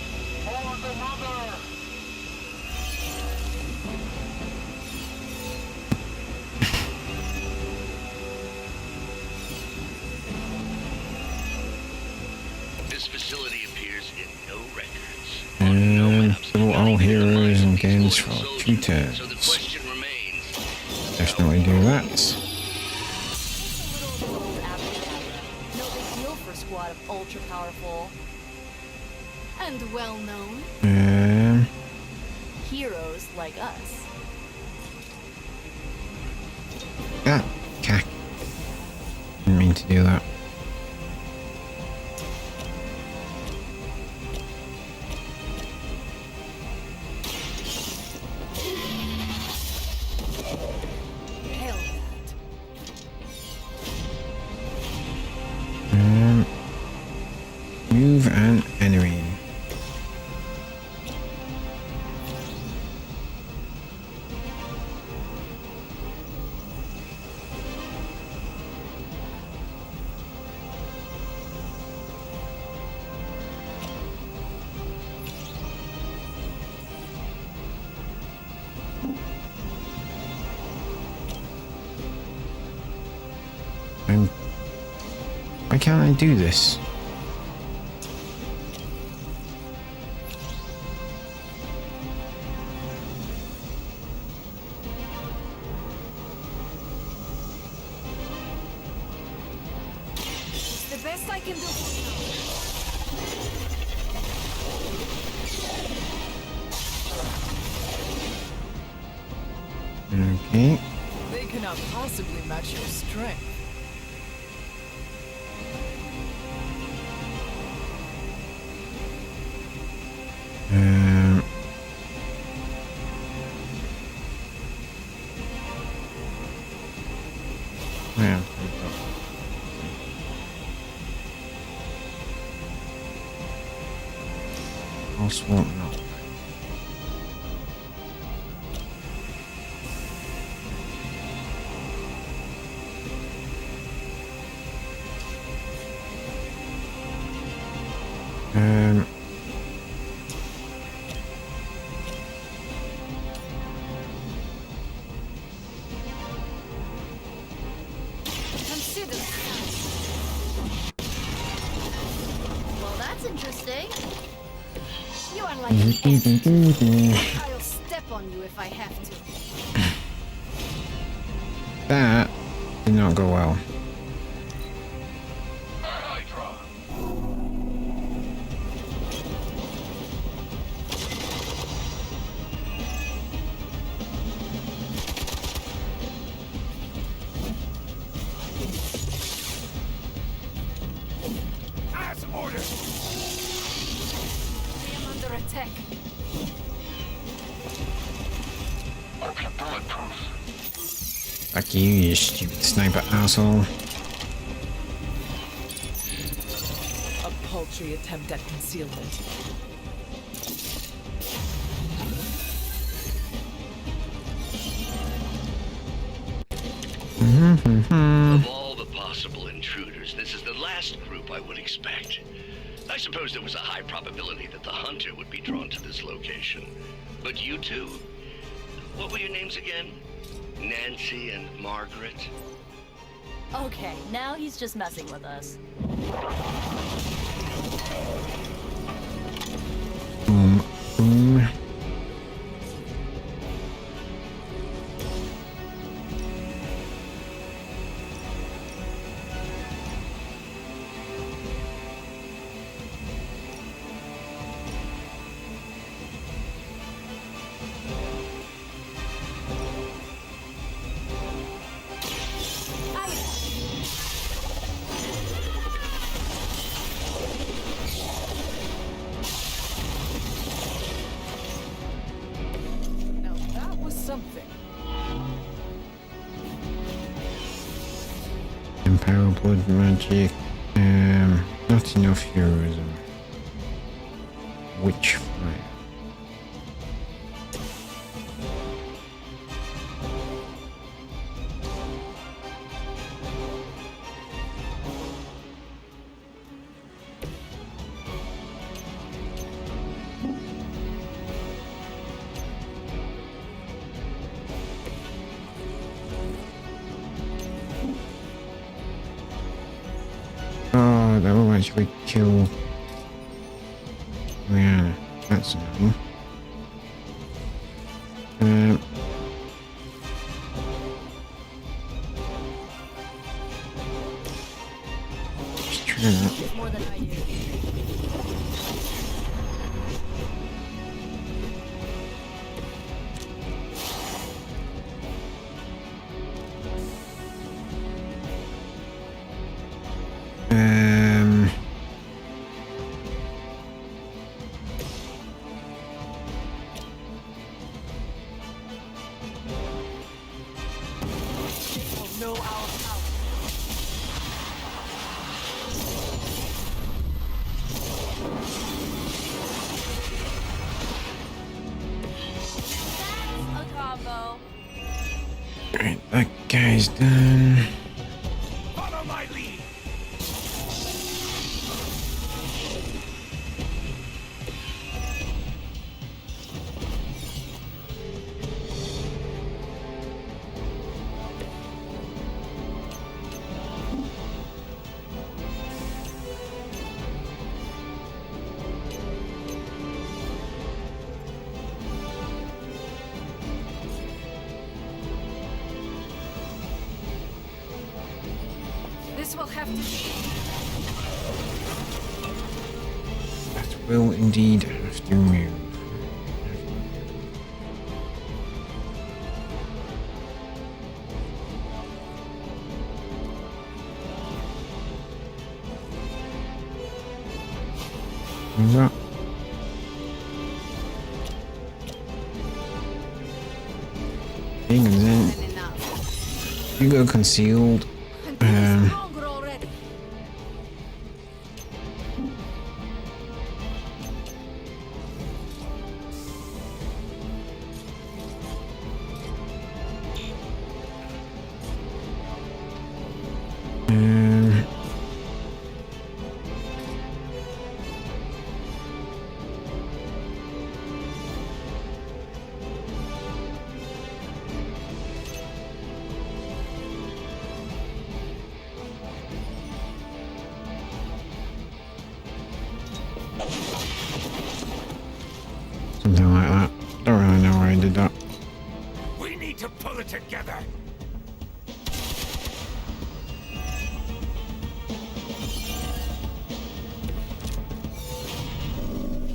This facility appears in no records. And kill all heroes and games for 2 turns. So the question remains. Definitely do that. No big deal for a squad of ultra powerful And well known. heroes like us. Ah, okay. Didn't mean to do that. Hell, Move an enemy. Why can't I do this? The best I can do for Okay. They cannot possibly match your strength. Yeah. Also won't know. Consider. Well, that's interesting. You are like an ant. I'll step on you if I have to. That did not go well. I am under attack. Fuck you, you stupid sniper asshole. A paltry attempt at concealment. Of all the possible intruders, this is the last group I would expect. I suppose there was a high probability that the hunter would be drawn to this location. But you two? What were your names again? Nancy and Margaret? Okay, now he's just messing with us. Boom, boom. Now that was something. Empower blood magic. Not enough heroism. Witch fire. Oh, that will actually kill. Yeah, that's annoying. Just try that. More than I do. Will know our power. That's a combo. Right, that guy's done. Follow my lead. That will indeed have to move. That. And then you go concealed. Something like that. Don't really know why I did that. We need to pull it together.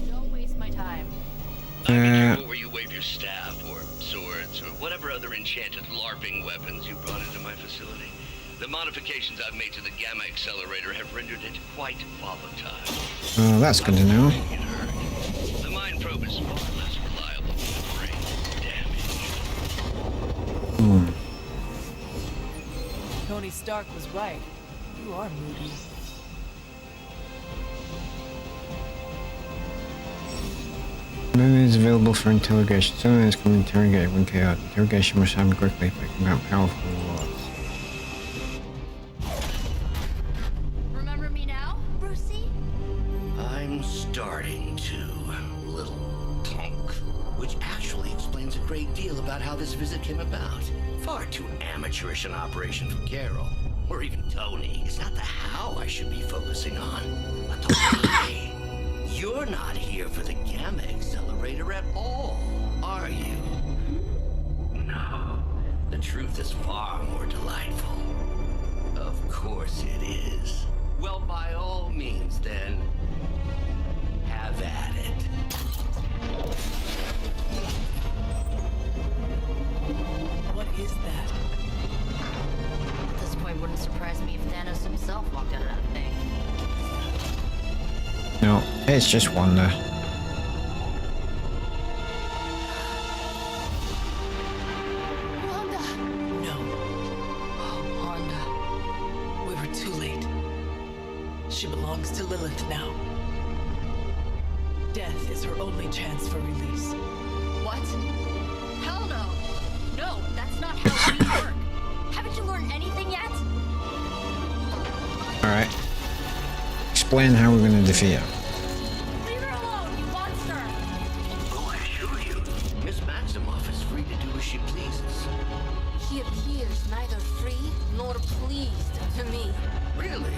Don't waste my time. Where you wave your staff or swords or whatever other enchanted LARPing weapons you brought into my facility. The modifications I've made to the gamma accelerator have rendered it quite volatile. Oh, that's good to know. The mind probe is far less reliable than brain damage. Hmm. Tony Stark was right. You are moody. None is available for interrogation. Someone is coming to interrogate when chaos. Interrogation must happen quickly if I can get powerful rewards. Remember me now, Brucey? I'm starting to, little punk. Which actually explains a great deal about how this visit came about. Far too amateurish an operation for Carol, or even Tony. It's not the how I should be focusing on, but the why. You're not here for the gamma accelerator at all, are you? No. The truth is far more delightful. Of course it is. Well, by all means, then, have at it. What is that? At this point, wouldn't surprise me if Thanos himself walked out of that thing. No, it's just Wanda. Wanda! No. Oh, Wanda. We were too late. She belongs to Lilith now. Death is her only chance for release. What? Hell no! No, that's not how we work. Haven't you learned anything yet? Alright. Explain how we're going to defeat her. Leave her alone, you monster! Oh, I assure you, Miss Maximoff is free to do as she pleases. She appears neither free nor pleased to me. Really?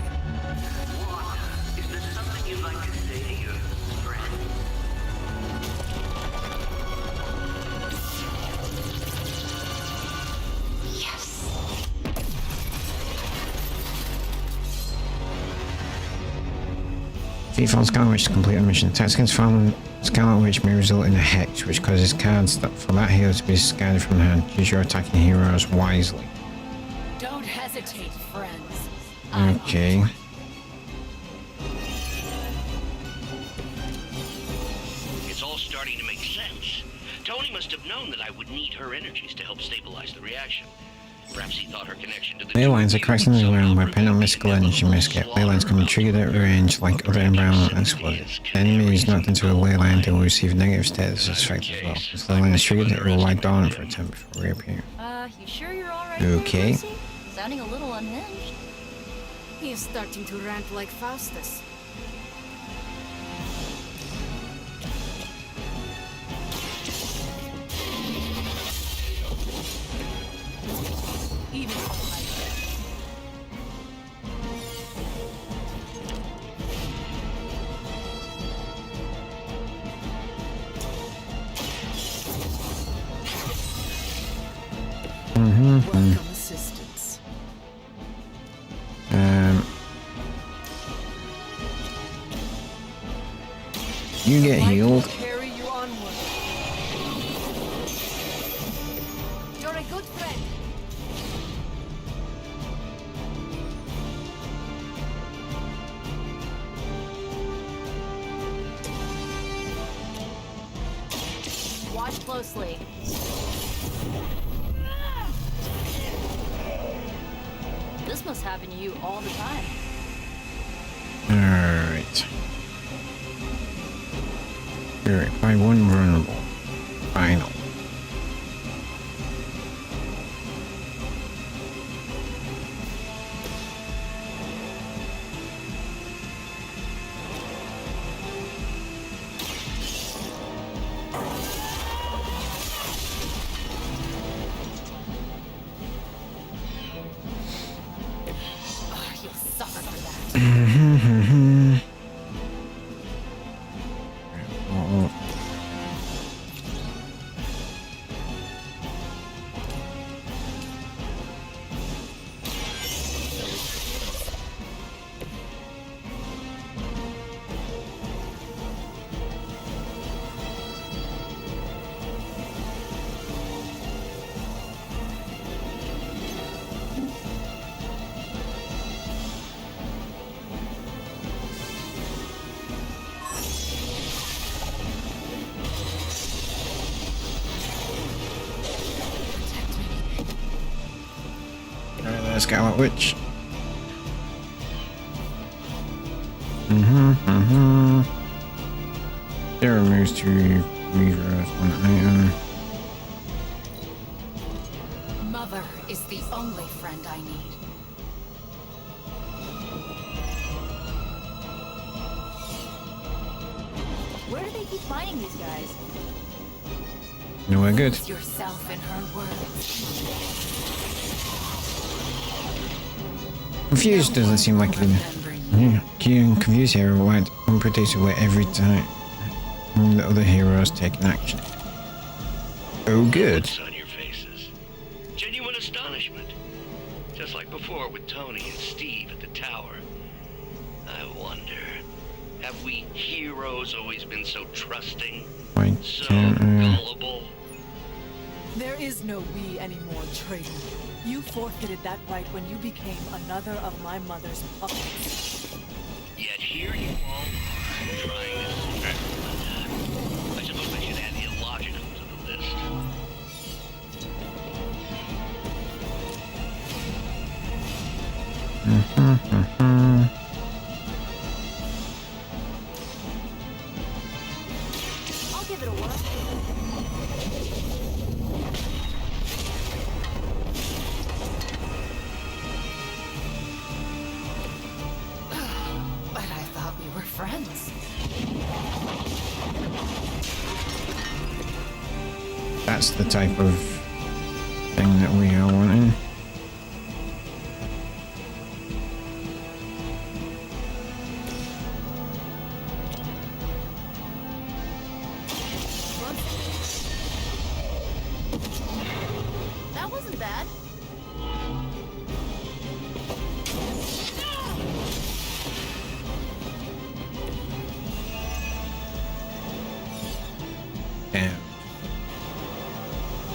Wanda, is there something you'd like to say to your friend? Yes. Defeat Fallen Scarlet Witch to complete the mission. Attacks against Fallen Scarlet Witch may result in a hex, which causes cards for that hero to be discarded from the hand. Use your attacking heroes wisely. Don't hesitate, friends. Okay. It's all starting to make sense. Tony must have known that I would need her energies to help stabilize the reaction. Perhaps he thought her connection to the Ley lines are cracks in the ground where pen on mystical energy may escape. Ley lines can be triggered at range like other environmental explosives. The enemy is knocked into a ley line, they will receive negative status effect as well. If the ley line is triggered, it will lie dormant for a time before reappearing. You sure you're alright? Okay. Brucey? Sounding a little unhinged. He's starting to rant like Faustus. Even Mm-hmm. welcome assistance. You get Light will healed. carry you onward. You're a good friend. Watch closely. This must happen to you all the time. Alright. Alright, by one vulnerable. Final. You'll suffer for that. Oh, Alright, Scarlet Witch. There removes to reverse one item. Mother is the only friend I need. Where do they keep finding these guys? Nowhere good. Lose yourself in her words. Confused doesn't seem like it. Yeah, confused hero went unpredictable every time the other heroes take an action. Oh, good. Looks on your faces. Genuine astonishment. Just like before with Tony and Steve at the tower. I wonder, have we heroes always been so trusting? Right. So gullible? There is no we anymore, traitor. You forfeited that right when you became another of my mother's puppets. Yet here you all are, trying to I suppose I should add illogical to the list. I'll give it a whirl. But I thought we were friends. That's the type of thing that we are wanting. That wasn't bad. Damn.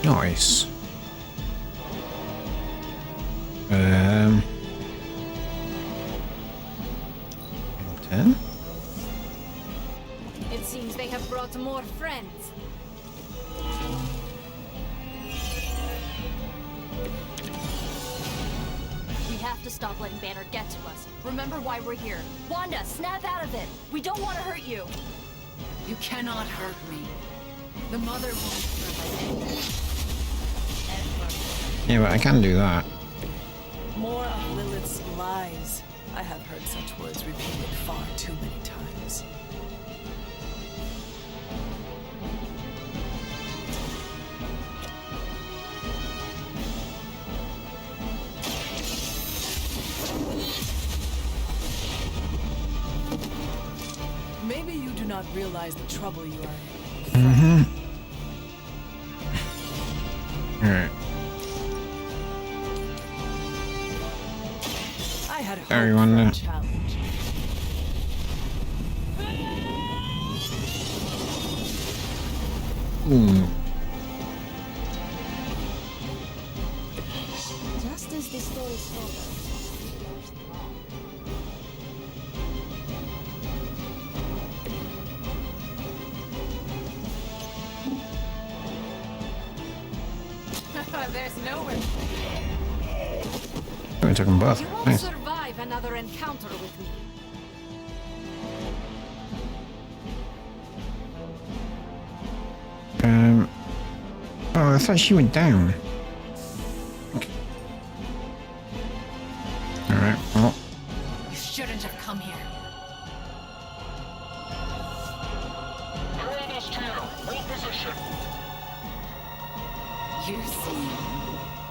Nice. 10? It seems they have brought more friends. We have to stop letting Banner get to us. Remember why we're here. Wanda, snap out of it. We don't want to hurt you. You cannot hurt me. The mother won't prevent it. Yeah, but I can do that. More of Lilith's lies. I have heard such words repeated far too many times. Maybe you do not realize the trouble you are in. Alright. I had hoped Everyone for a there. challenge. Just as the story told us. There's nowhere. We took them both. You won't Nice. survive another encounter with me. Oh, I thought she went down. Okay. Alright, well. You shouldn't have come here. You seem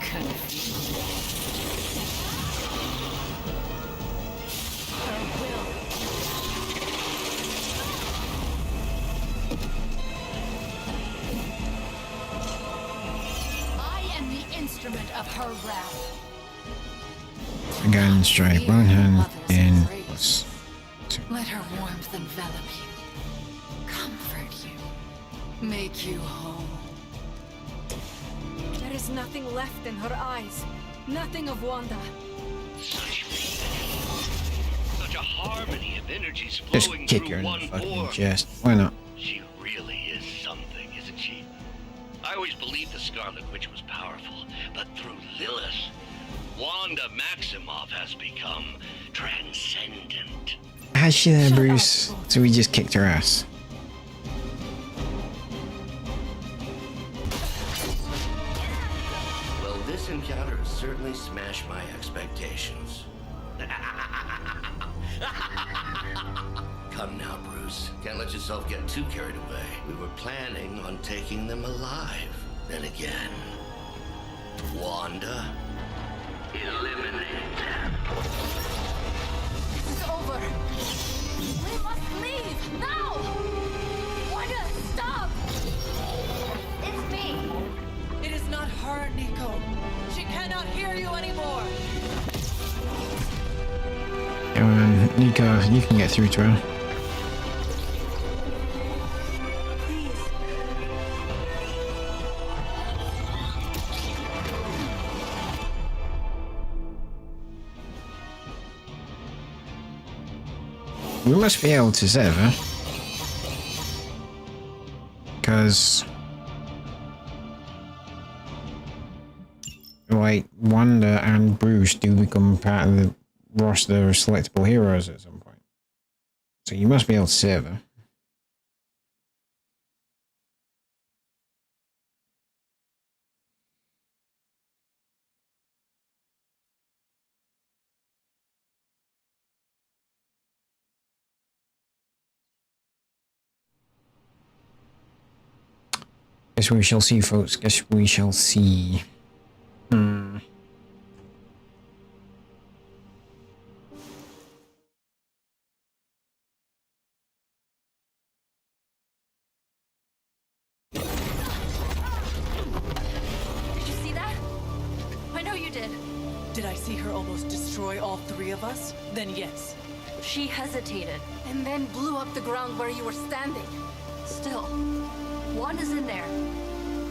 confused. Her will. I am the instrument of her wrath. Again, strike one hand in. Let her warmth envelop you, comfort you, make you whole. There is nothing left in her eyes, nothing of Wanda. Such a harmony of energies Just flowing kick her through in the one fucking orb. chest. Why not? She really is something, isn't she? I always believed the Scarlet Witch was powerful, but through Lilith, Wanda Maximoff has become transcendent. Has she there, Bruce? So we just kicked her ass. Well, this encounter has certainly smashed my expectations. Come now, Bruce. Can't let yourself get too carried away. We were planning on taking them alive. Then again, Wanda, eliminate them. It's over. We must leave now. Wanda, stop! It's me. It is not her, Nico. She cannot hear you anymore. Come on, Nico, you can get through to her. We must be able to save her. Because... like, Wanda and Bruce do become part of the roster of selectable heroes at some point. So you must be able to save her. Guess we shall see, folks. Guess we shall see. Did you see that? I know you did. Did I see her almost destroy all three of us? Then yes. She hesitated. And then blew up the ground where you were standing. Still, Wanda's in there.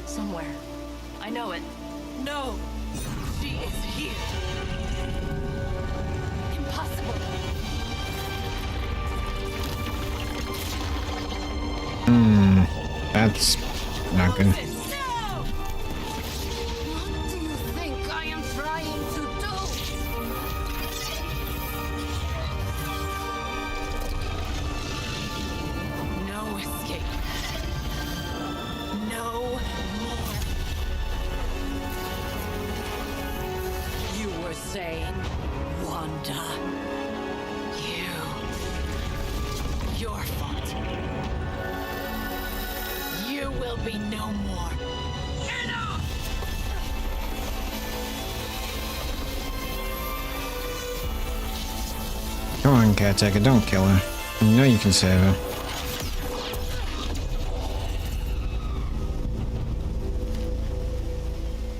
Somewhere. I know it. No! She is here! Impossible. That's not good. What do you think I am trying to do? No escape. No more. You were saying, Wanda. Your fault. You will be no more. Enough! Come on, Caretaker, don't kill her. You know you can save her.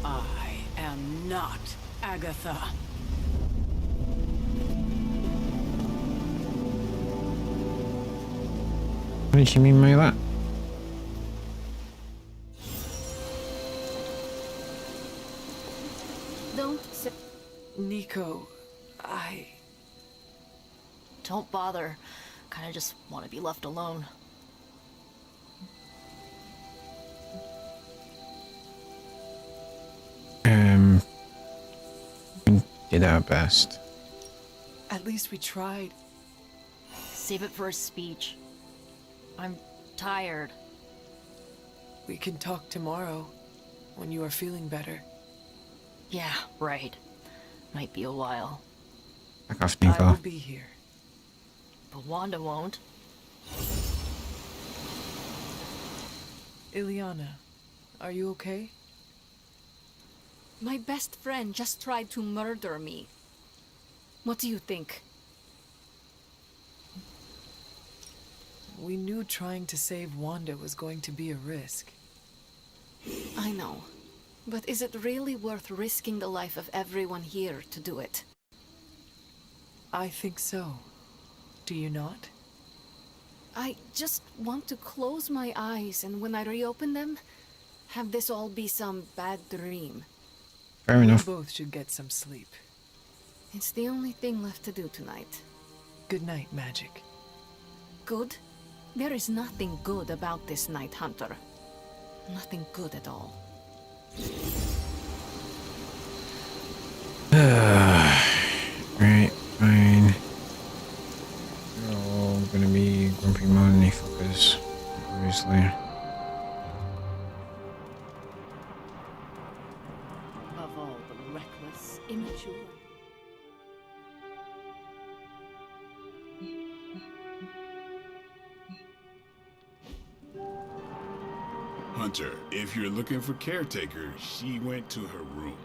I am not Agatha. What did she mean by that? Nico, Don't bother. Kinda just want to be left alone. We did our best. At least we tried. Save it for a speech. I'm tired. We can talk tomorrow, when you are feeling better. Yeah, right. Might be a while. Back off, I Nico. will be here. But Wanda won't. Ileana, are you okay? My best friend just tried to murder me. What do you think? We knew trying to save Wanda was going to be a risk. I know. But is it really worth risking the life of everyone here to do it? I think so. Do you not? I just want to close my eyes and when I reopen them, have this all be some bad dream. Fair enough. We both should get some sleep. It's the only thing left to do tonight. Good night, Magic. Good? There is nothing good about this night, Hunter. Nothing good at all. Right, fine. We're all gonna be grumpy money fuckers, obviously. Above all, the reckless, immature. Hunter, if you're looking for caretaker, she went to her room.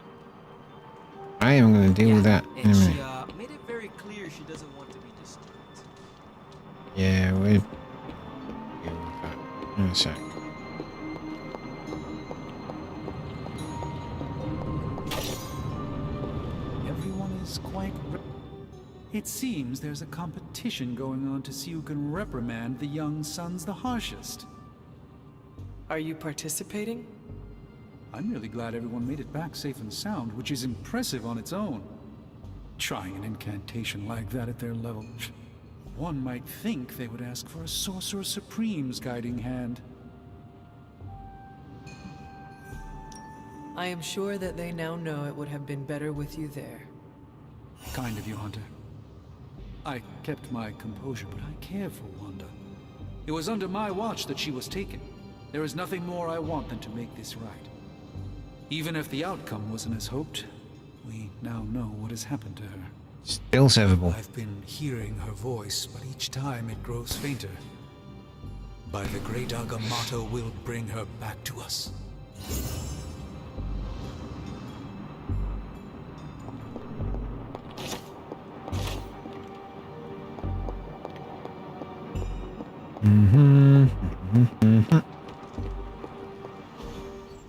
I am gonna deal with that in a And minute. she made it very clear she doesn't want to be disturbed. Yeah, we'll deal with that in a sec. Everyone is quite... It seems there's a competition going on to see who can reprimand the young sons the harshest. Are you participating? I'm really glad everyone made it back safe and sound, which is impressive on its own. Trying an incantation like that at their level... One might think they would ask for a Sorcerer Supreme's guiding hand. I am sure that they now know it would have been better with you there. Kind of you, Hunter. I kept my composure, but I care for Wanda. It was under my watch that she was taken. There is nothing more I want than to make this right. Even if the outcome wasn't as hoped, we now know what has happened to her. Still savable. I've been hearing her voice, but each time it grows fainter. By the great Agamotto will bring her back to us.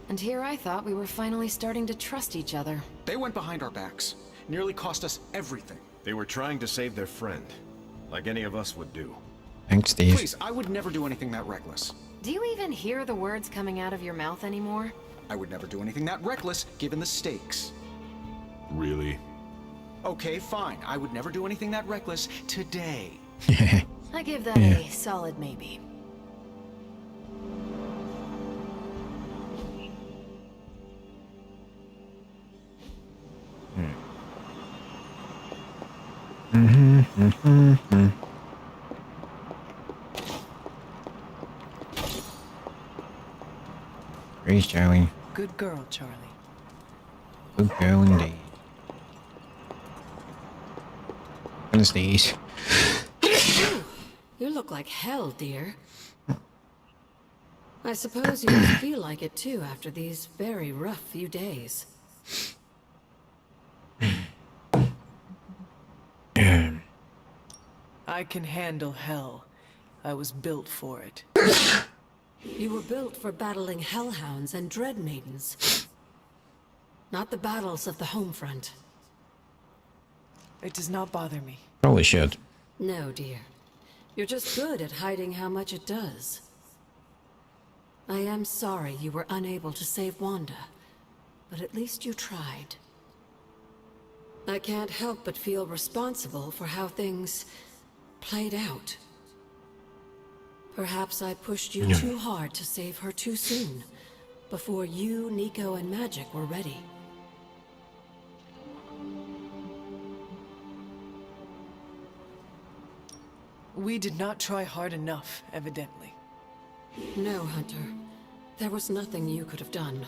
And here I thought we were finally starting to trust each other. They went behind our backs. Nearly cost us everything. They were trying to save their friend, like any of us would do. Thanks, Steve. Please, I would never do anything that reckless. Do you even hear the words coming out of your mouth anymore? I would never do anything that reckless, given the stakes. Really? Okay, fine. I would never do anything that reckless today. I give that Yeah. a solid maybe. Praise Charlie. Good girl, Charlie. Good girl indeed. Gonna sneeze. You look like hell, dear. I suppose you must feel like it too after these very rough few days. I can handle hell. I was built for it. You were built for battling hellhounds and dread maidens. Not the battles of the home front. It does not bother me. Probably should. No, dear. You're just good at hiding how much it does. I am sorry you were unable to save Wanda, but at least you tried. I can't help but feel responsible for how things played out. Perhaps I pushed you too hard to save her too soon, before you, Nico, and Magic were ready. We did not try hard enough, evidently. No, Hunter. There was nothing you could have done.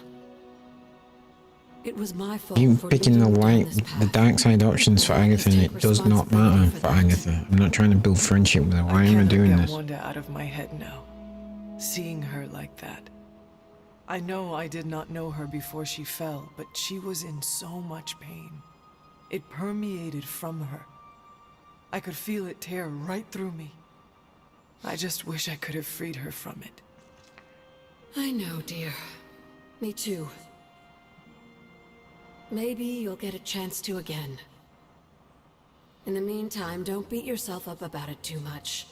It was my fault You for picking the leading you down this dark side options for Agatha, and it does not matter for Agatha. I'm not trying to build friendship with her. Why am I doing get this? Wanda out of my head now. Seeing her like that. I know I did not know her before she fell, but she was in so much pain. It permeated from her. I could feel it tear right through me. I just wish I could have freed her from it. I know, dear. Me too. Maybe you'll get a chance to again. In the meantime, don't beat yourself up about it too much.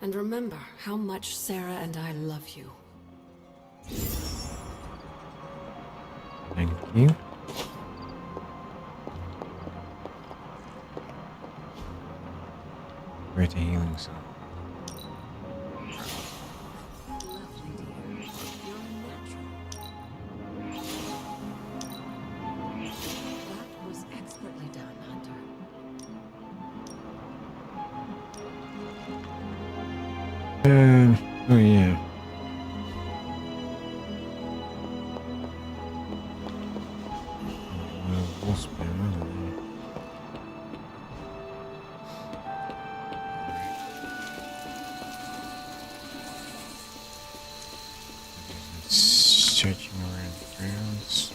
And remember how much Sarah and I love you. Thank you. Greater healing zone. That was expertly done, Hunter. Oh yeah. Wasp there, wasn't there? Searching around the grounds.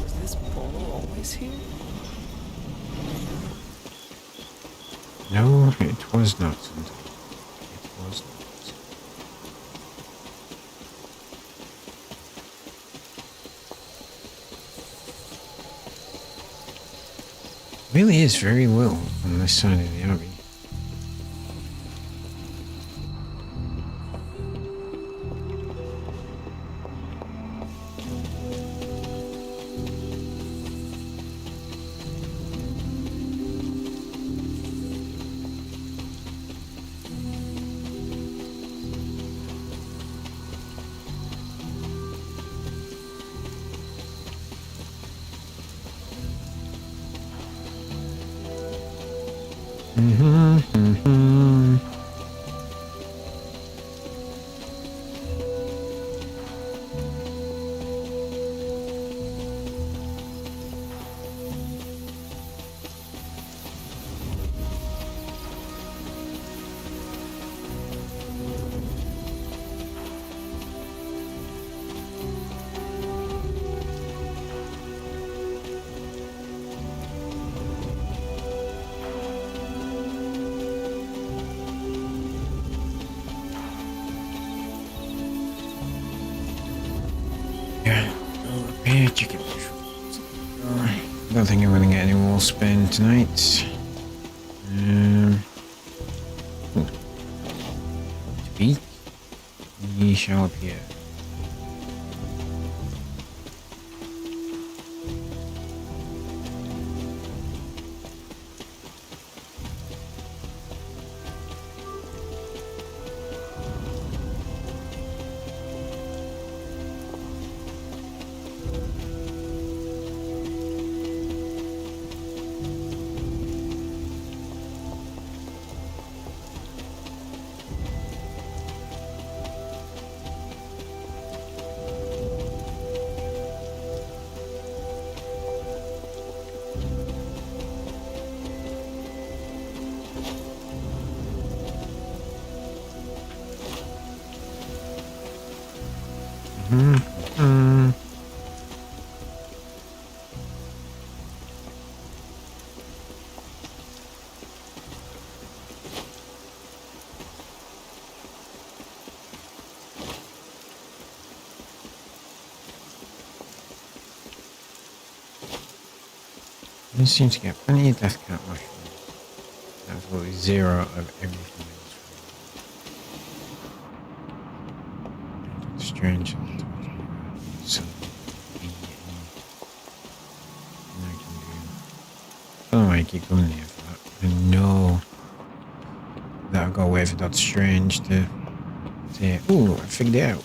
Was this bull always here? No, it was not. It was not. Really is very little on this side of the abbey. Yeah, repair chicken. I don't think I'm gonna get any more spin tonight. Speak, ye shall appear. I seem to get plenty of death cat mushrooms. Absolutely zero of everything else. Strange. So, I can do. I don't know why I keep going here for that. I know that I'll go away for Doctor Strange to say, "Ooh, I figured it out."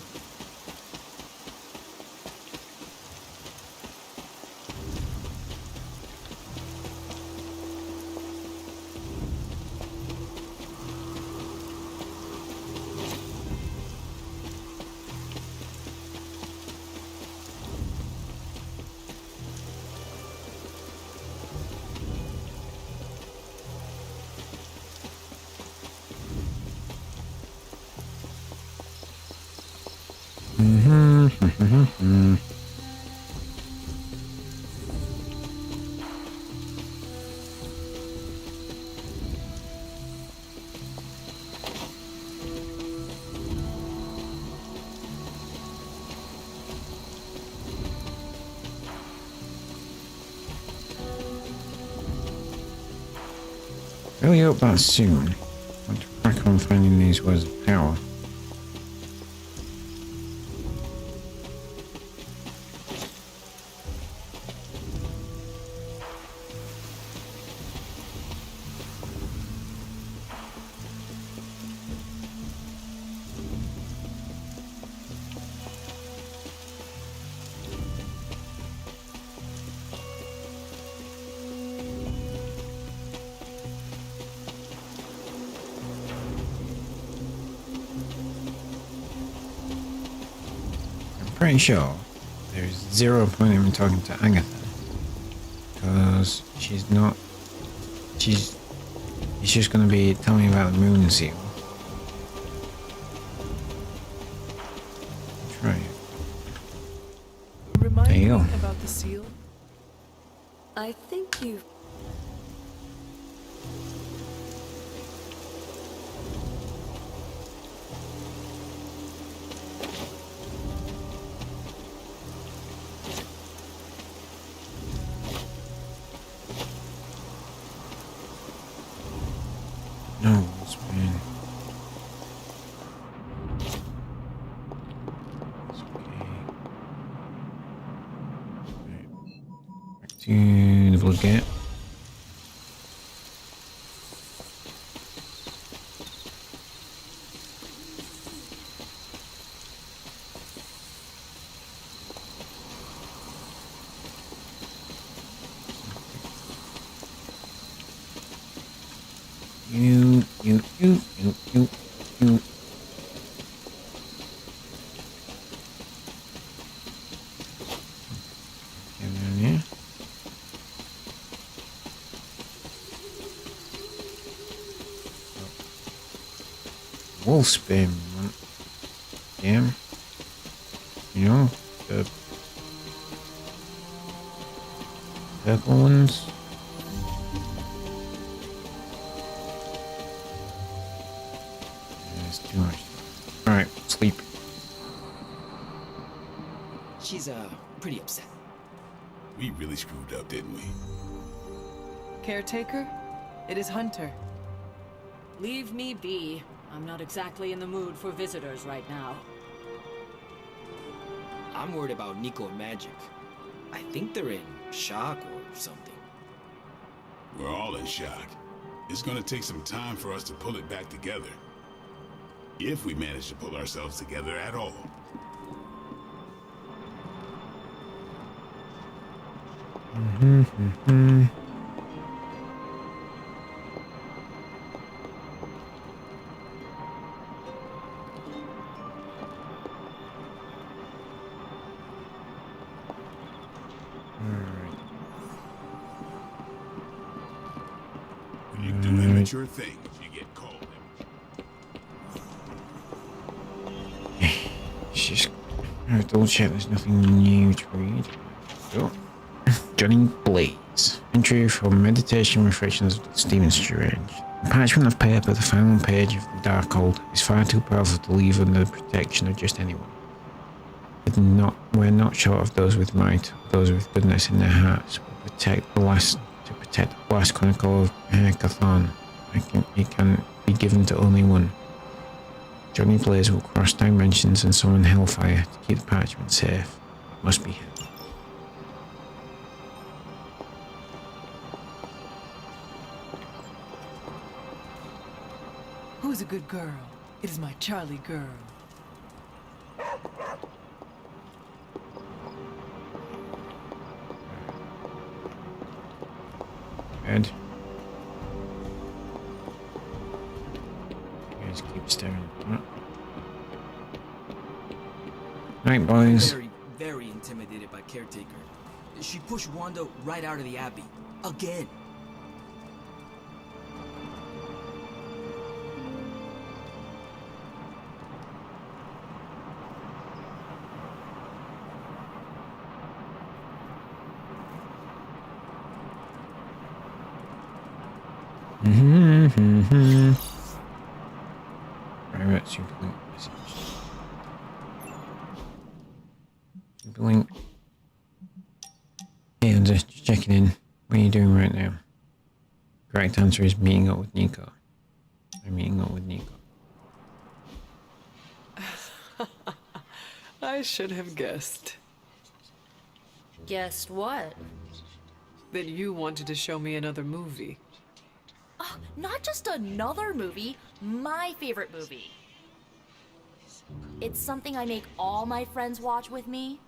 Really hope that's soon. I want to crack on finding these words of power. Pretty sure there's zero point in talking to Agatha because she's not. She's just gonna be telling me about the moon seal. Try it. Remind There you me go. about the seal. I think you. No, it's been. It's okay. Right. Back to the blood gate. You. Get down here. Wolf spin. Damn. You know, the purple ones. There's too much. Alright, sleep. She's pretty upset. We really screwed up, didn't we? Caretaker, it is Hunter. Leave me be. I'm not exactly in the mood for visitors right now. I'm worried about Nico and Magic. I think they're in shock or something. We're all in shock. It's gonna take some time for us to pull it back together. If we manage to pull ourselves together at all. When you do immature things, you get called. She's. I've double checked there's nothing new to read. Oh. Johnny Blaze. Entry for Meditation Reflections of Stephen Strange. The parchment of paper, the final page of the Darkhold, is far too powerful to leave under the protection of just anyone. We're not short of those with might, those with goodness in their hearts. To protect the last chronicle of Cathon. It can be given to only one. Johnny Blaze will cross dimensions and summon hellfire to keep the parchment safe. It must be him. Who's a good girl? It is my Charlie girl. Ed. You guys keep staring at that. Night, boys. Very intimidated by Caretaker. She pushed Wanda right out of the Abbey. Again. Private Superlink message. Superlink. Hey, I'm just checking in. What are you doing right now? Correct answer is meeting up with Nico. I'm meeting up with Nico. I should have guessed. Guessed what? That you wanted to show me another movie. Oh, not just another movie, my favorite movie. It's something I make all my friends watch with me.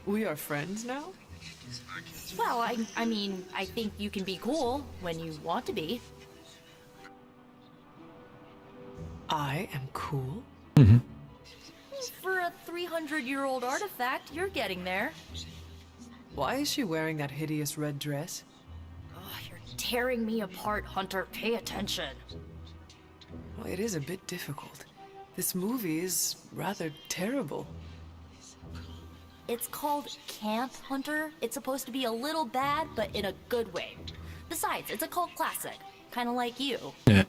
We are friends now? Well, I mean, I think you can be cool when you want to be. I am cool? For a 300-year-old artifact, you're getting there. Why is she wearing that hideous red dress? Oh, you're tearing me apart, Hunter. Pay attention. Well, it is a bit difficult. This movie is rather terrible. It's called Camp Hunter. It's supposed to be a little bad, but in a good way. Besides, it's a cult classic. Kind of like you. Yeah.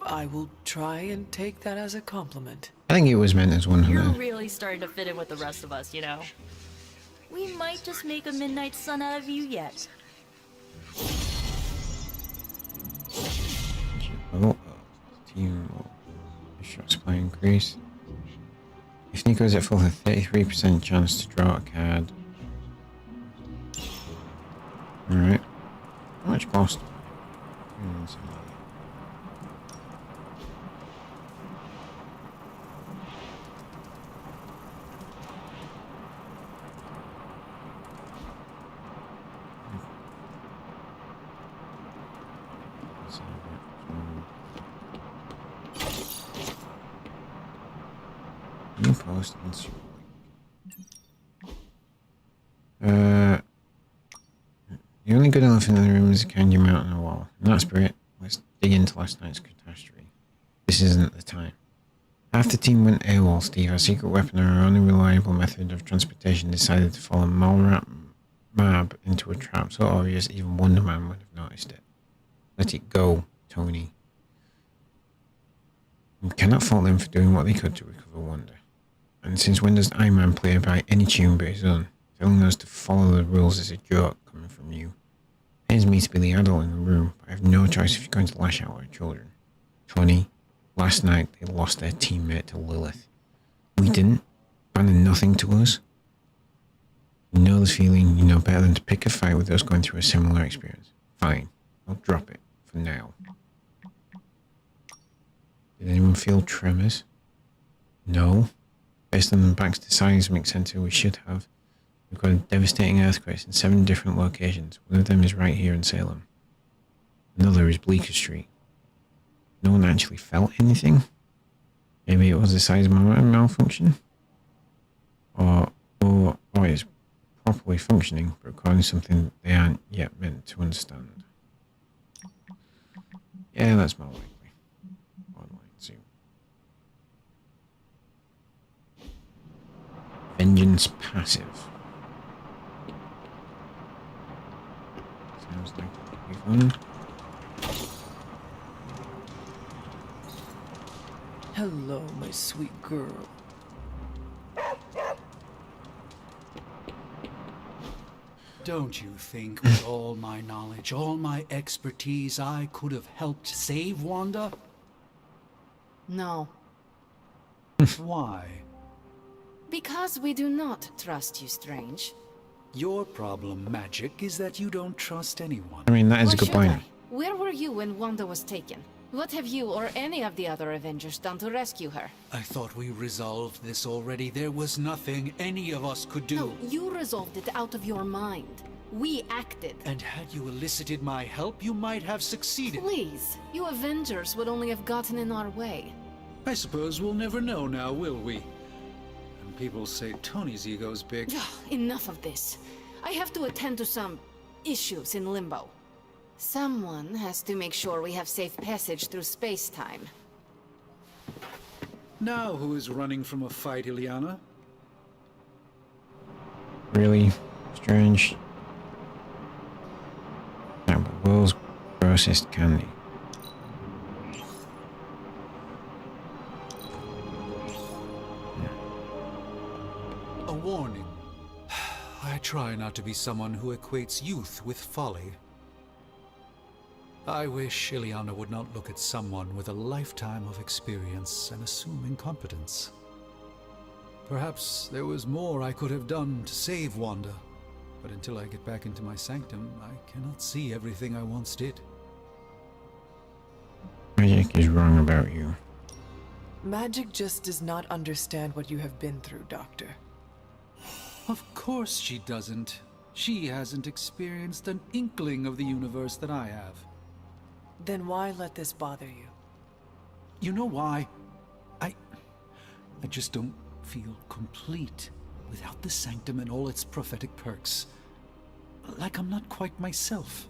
I will try and take that as a compliment. I think it was meant as one of You're the... really starting to fit in with the rest of us, you know? We might just make a midnight sun out of you yet. Team shot supply increase. If Nico is at full, a 33% chance to draw a card. Alright. How much cost? New post and super link. The only good elephant in the room is a candy mountain on the wall. In that spirit, let's dig into last night's catastrophe. This isn't the time. Half the team went AWOL, Steve. Our secret weapon and our only reliable method of transportation decided to follow Mab into a trap so obvious even Wonder Man would have noticed it. Let it go, Tony. We cannot fault them for doing what they could to recover Wonder. And since when does Iron Man play by any tune but his own? Telling us to follow the rules is a joke coming from you. It pains me to be the adult in the room, but I have no choice if you're going to lash out at our children. Tony, last night they lost their teammate to Lilith. We didn't. Abandon nothing to us. You know the feeling, you know better than to pick a fight with us going through a similar experience. Fine, I'll drop it for now. Did anyone feel tremors? No. Based on the Baxter Seismic Center, we should have. We've got devastating earthquakes in 7 different locations. One of them is right here in Salem. Another is Bleecker Street. No one actually felt anything? Maybe it was a seismometer malfunction? Or it's properly functioning, but recording something they aren't yet meant to understand. Yeah, that's more likely. Online Zoom. Vengeance passive. Sounds like it'd be fun. Hello, my sweet girl. Don't you think with all my knowledge, all my expertise, I could have helped save Wanda? No. Why? Because we do not trust you, Strange. Your problem, Magic, is that you don't trust anyone. I mean, that is Why a good should point. I? Where were you when Wanda was taken? What have you or any of the other Avengers done to rescue her? I thought we resolved this already. There was nothing any of us could do. No, you resolved it out of your mind. We acted. And had you elicited my help, you might have succeeded. Please, you Avengers would only have gotten in our way. I suppose we'll never know now, will we? And people say Tony's ego's big. Enough of this. I have to attend to some issues in Limbo. Someone has to make sure we have safe passage through space-time. Now who is running from a fight, Ileana? Really strange. Now, the world's grossest candy. A warning. I try not to be someone who equates youth with folly. I wish Ileana would not look at someone with a lifetime of experience and assume incompetence. Perhaps there was more I could have done to save Wanda, but until I get back into my sanctum, I cannot see everything I once did. Magic is wrong about you. Magic just does not understand what you have been through, Doctor. Of course she doesn't. She hasn't experienced an inkling of the universe that I have. Then why let this bother you? You know why? I just don't feel complete without the sanctum and all its prophetic perks. Like I'm not quite myself.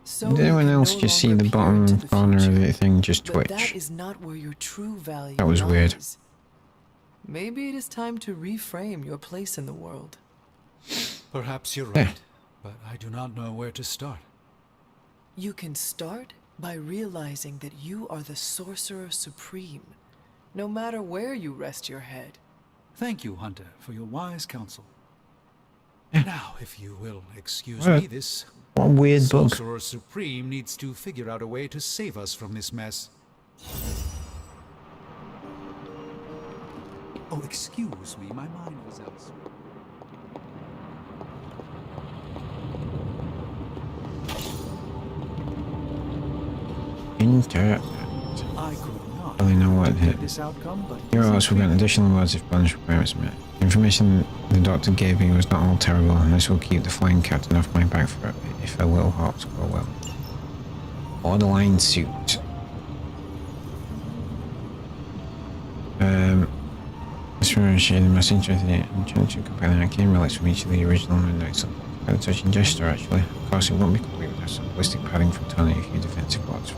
So Did anyone else just see the bottom corner of the thing just But that twitch? is not where your true value That was weird. lies. Maybe it is time to reframe your place in the world. Perhaps you're right, but I do not know where to start. You can start by realizing that you are the Sorcerer Supreme, no matter where you rest your head. Thank you, Hunter, for your wise counsel. Now, if you will excuse me, this What a weird book. Sorcerer Supreme needs to figure out a way to save us from this mess. Oh, excuse me, my mind was elsewhere. Interact. I could not Really know what hit. this outcome, but Heroes will grant additional words if bonus requirements met. The information the doctor gave me was not all terrible, and this will keep the flying captain off my back for a bit if her little hearts go well. Borderline suit. This one shared the most interesting and challenging compelling arcane relics from each of the original notes. Quite a touching gesture, actually. Of course, it won't be complete without some ballistic padding from Tony and a few defensive blocks.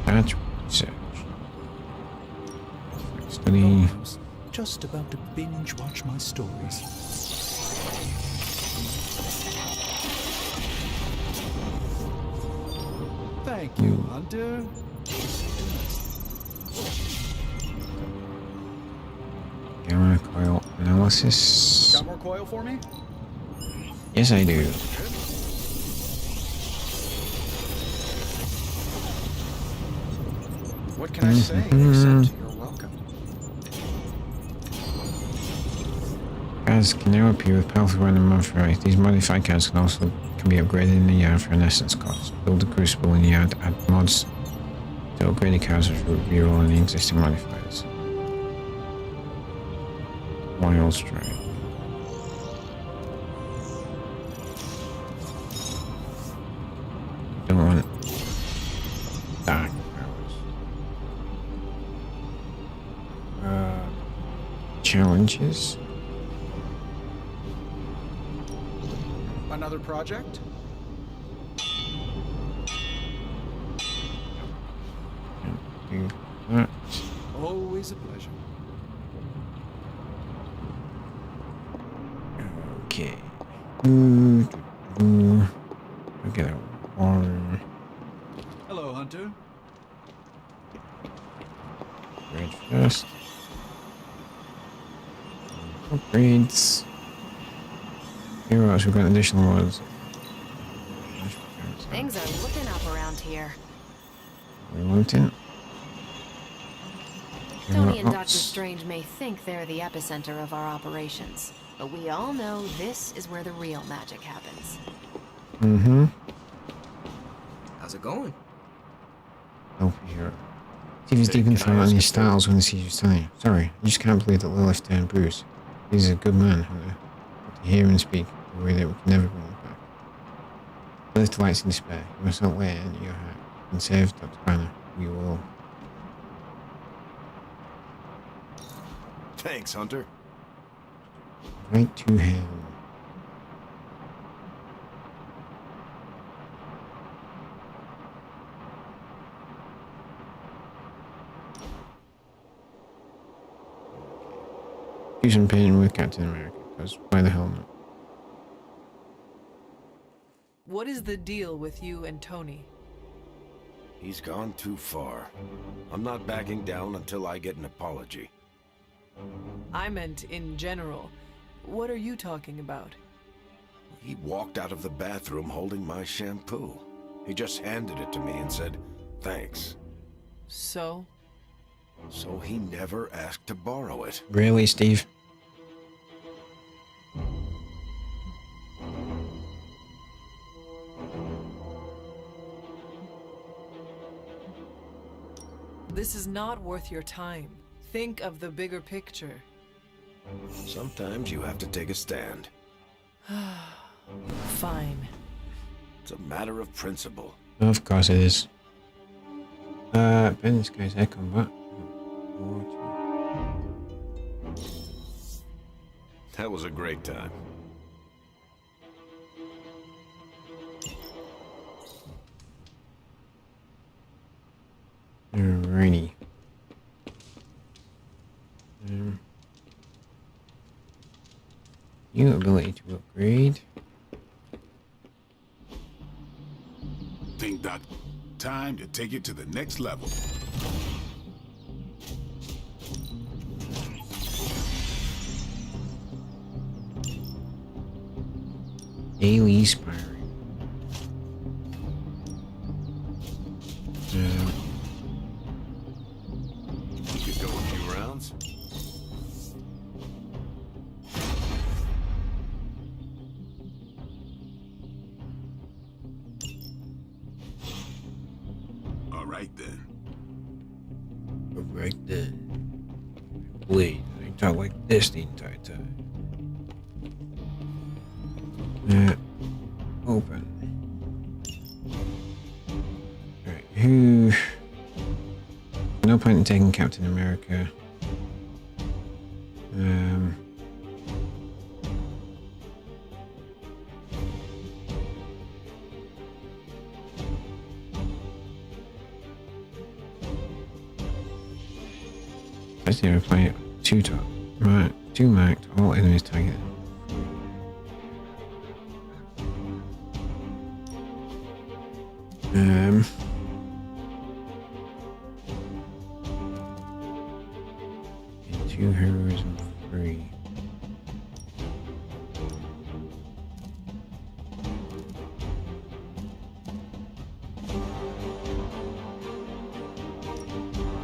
That's research. Study. I was just about to binge watch my stories. Thank you, Hunter. Gamma coil analysis. Got more coil for me? Yes, I do. What can I say except you're welcome? Cards can now appear with powerful random modifiers. These modified cards can also be upgraded in the yard for an essence cost. Build a crucible in the yard, add mods to upgrade the cards with reroll any existing modifiers. Wild Strike. Don't want dark powers. Challenges. Another project? do that. Always a pleasure. Okay. Okay, one. Hello, Hunter. Upgrade first. Upgrades. Heroes, we've got additional ones. Things are looking up around here. We want it. Tony and Dr. Strange may think they're the epicenter of our operations, but we all know this is where the real magic happens. Mm-hmm. How's it going? Help hero. Steven's deep in thought and he startles when he sees you standing. Sorry, I just can't believe that Lilith turned Bruce. He's a good man, Hunter. But to hear him speak, a way that we can never bring him back. Lilith delights in despair. You must not let it enter your heart. And save Dr. Banner. We will. Thanks, Hunter. Right to him. Do some painting with Captain America, because why the hell not? What is the deal with you and Tony? He's gone too far. I'm not backing down until I get an apology. I meant in general. What are you talking about? He walked out of the bathroom holding my shampoo. He just handed it to me and said, thanks. So? So he never asked to borrow it. Really, Steve? This is not worth your time. Think of the bigger picture. Sometimes you have to take a stand. Fine. It's a matter of principle. Of course it is. Ben, this guy's air combat. That was a great time. Alrighty. New ability to upgrade. Think, Doc. Time to take it to the next level. Daily Spiring. You could go a few rounds. All right then. Right then. Wait, I talk like this the entire time. Open. Alright, who... No point in taking Captain America. Let's see if I play it. Two top. Right, two marked, all enemies targeted. Two heroes and three.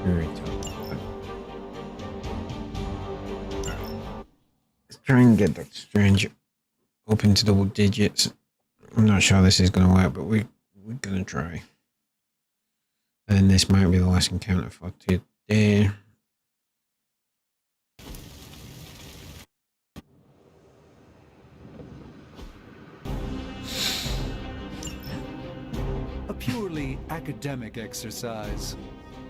Very tough. Let's try and get Dr. Strange up into double digits. I'm not sure this is going to work, but we're going to try. And this might be the last encounter for today. A purely academic exercise.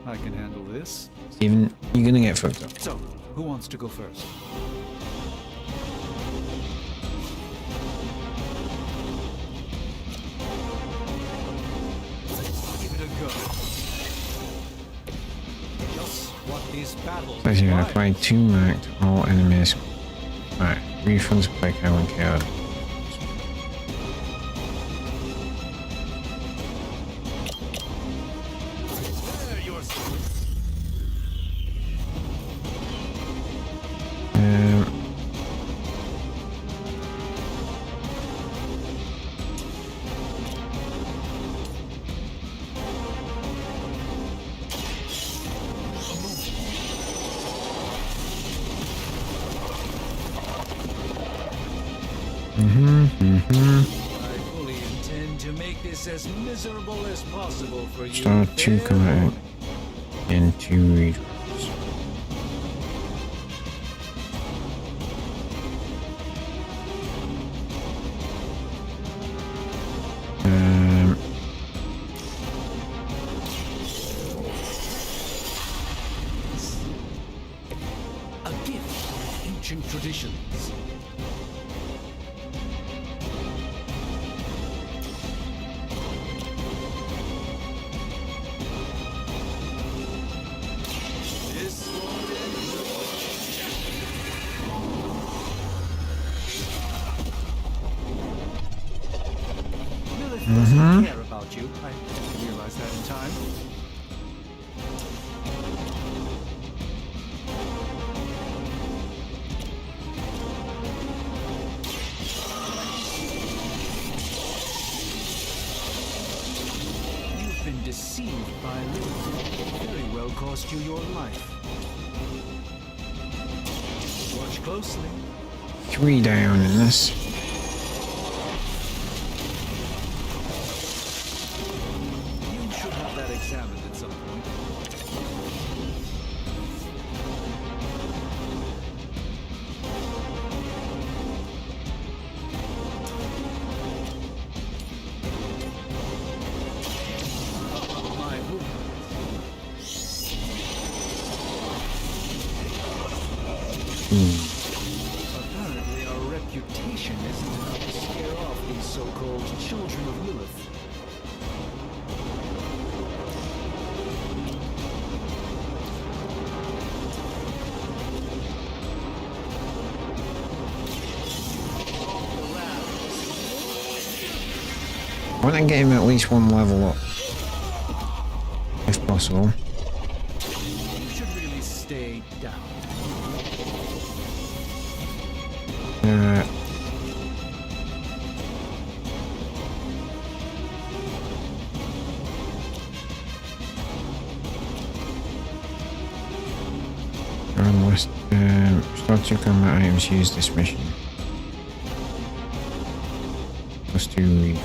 I can handle this. Steven, you're going to get fucked up. So, who wants to go first? Give it a go. is battle. Pleasure to apply 2 mark to all enemies. Right, refunds quick, I won't care. I fully intend to make this as miserable as possible for you. Start 2 combat and 2 redraws. A gift of ancient traditions. Doesn't care about you. I realized that in time. You've been deceived by Lilith. Very well cost you your life. Watch closely. 3 down in this. Examined at some point. My Apparently our reputation isn't enough to scare off these so-called children of Lilith. I want to get him at least 1 level up, if possible. You should really stay down. Start 2 combat items, use this mission. Plus 2 redraws.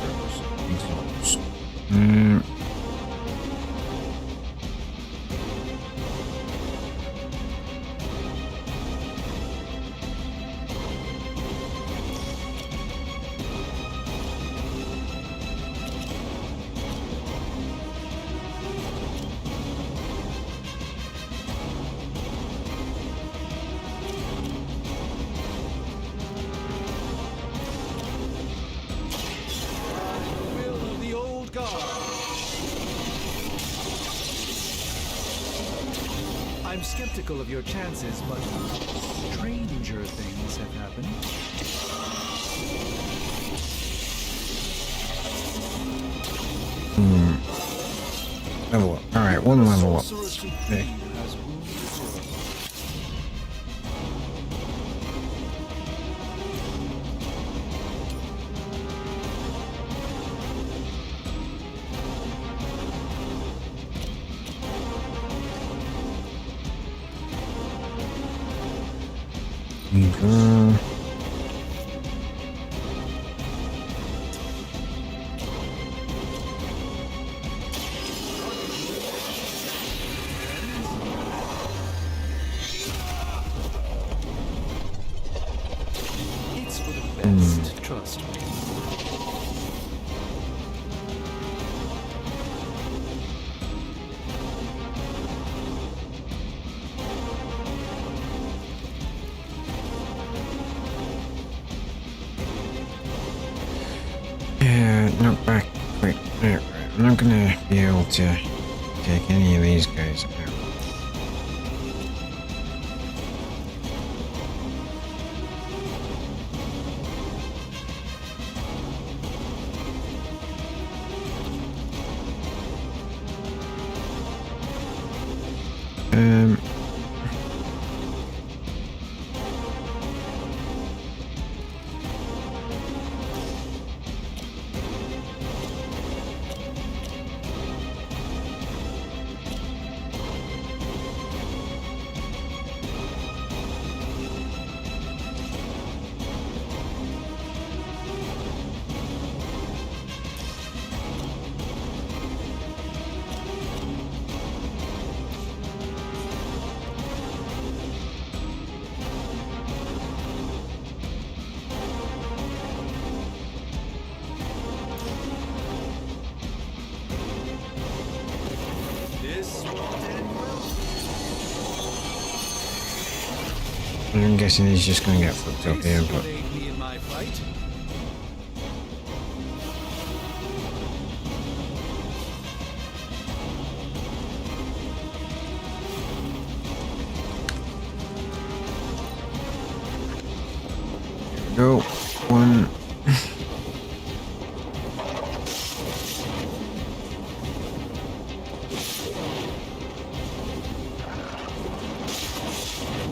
I'm skeptical of your chances, but stranger things have happened. Level up. Alright, 1 level up. Okay. Go. It's for the best, trust me. Knock back quick. Right. I'm not gonna be able to take any of these guys out. I'm guessing he's just gonna get fucked up here, but go one.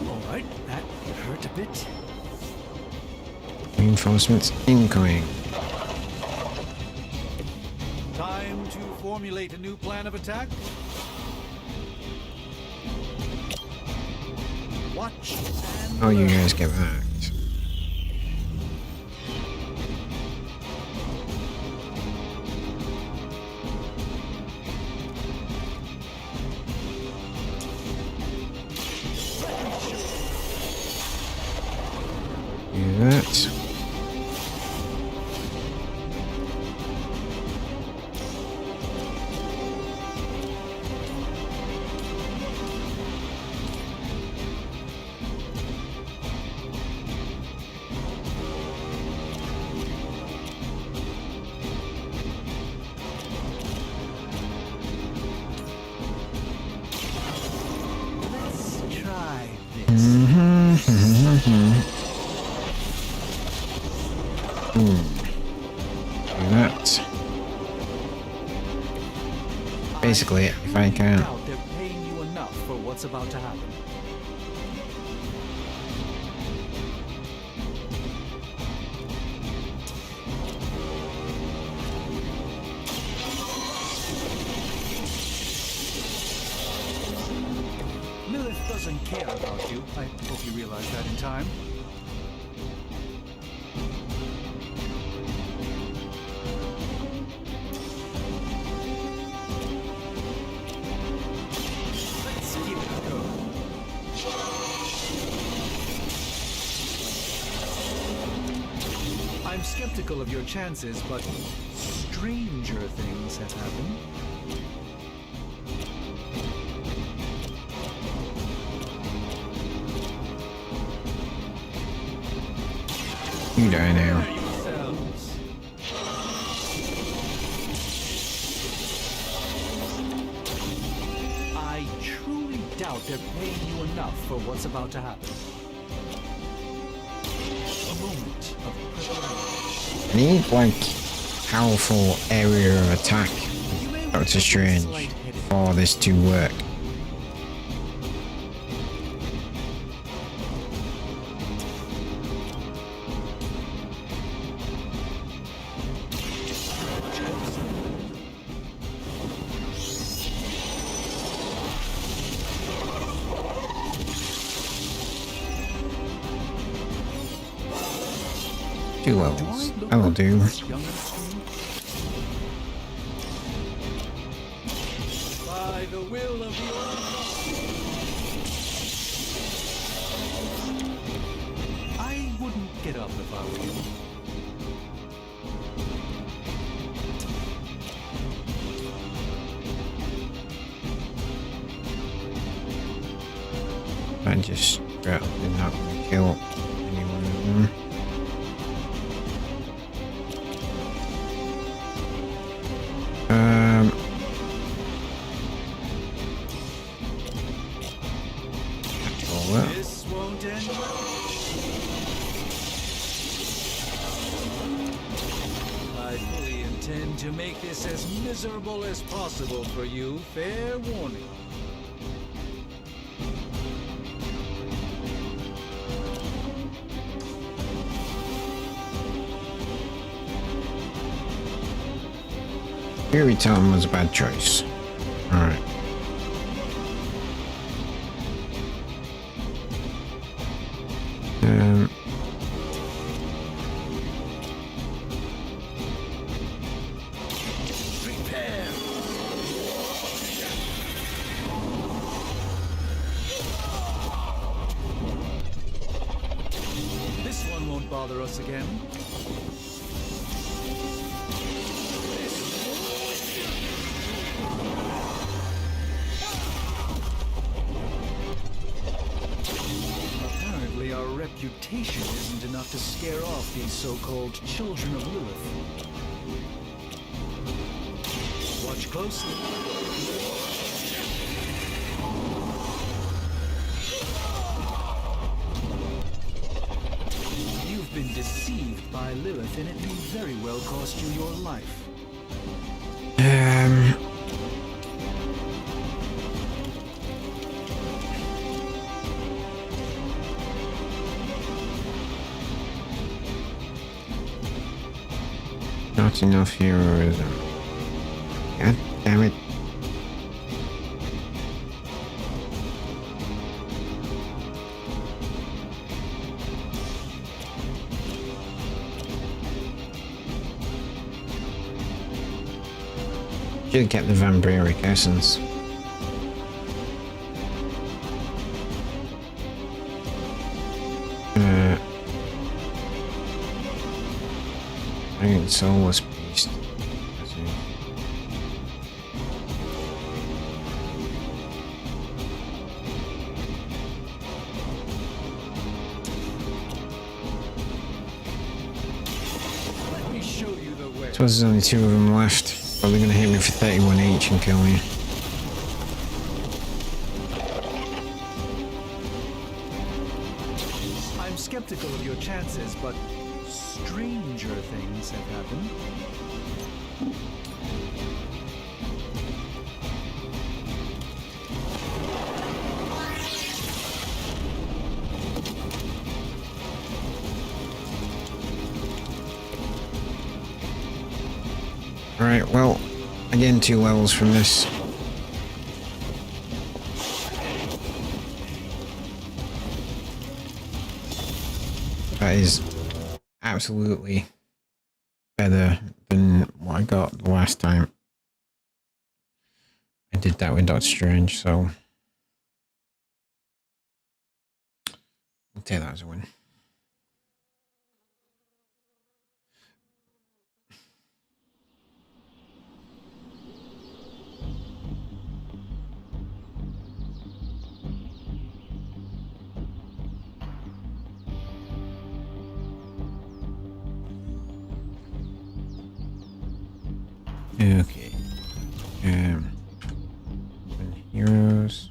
Alright, that hurt a bit. Reinforcements incoming. Time to formulate a new plan of attack. Watch and Oh, you guys get back. Do that. let's try this. Do that. Basically, if I can. Doubt they're paying you enough for what's about to happen. Lilith doesn't care about you. I hope you realize that in time. Let's give it a go. I'm skeptical of your chances, but stranger things have happened. You die now. Yourselves. I truly doubt they're paying you enough for what's about to happen. A moment of preparation. I need like powerful area of attack, Doctor Strange, for this to work. Two levels. That'll do. By the will of the I wouldn't get up if I were you. I just straight up did not want to kill any one of them. Control that. This won't end well. I fully intend to make this as miserable as possible for you. Fair warning. Fury Totem was a bad choice. Alright. This one won't bother us again. Apparently our reputation isn't enough to scare off these so-called children of Lilith. Watch closely. You've been deceived by Lilith, and it may very well cost you your life. Not enough heroism. God damn it. Should have kept the vampiric essence. Iron Soulless Beast. Let me show you the way. Suppose there's only 2 of them left. Probably gonna hit me for 31 each and kill me. I'm skeptical of your chances, but stranger things have happened. Alright, well, again 2 levels from this. That is absolutely better than what I got the last time I did that with Doctor Strange, so I'll take that as a win. Okay. Heroes.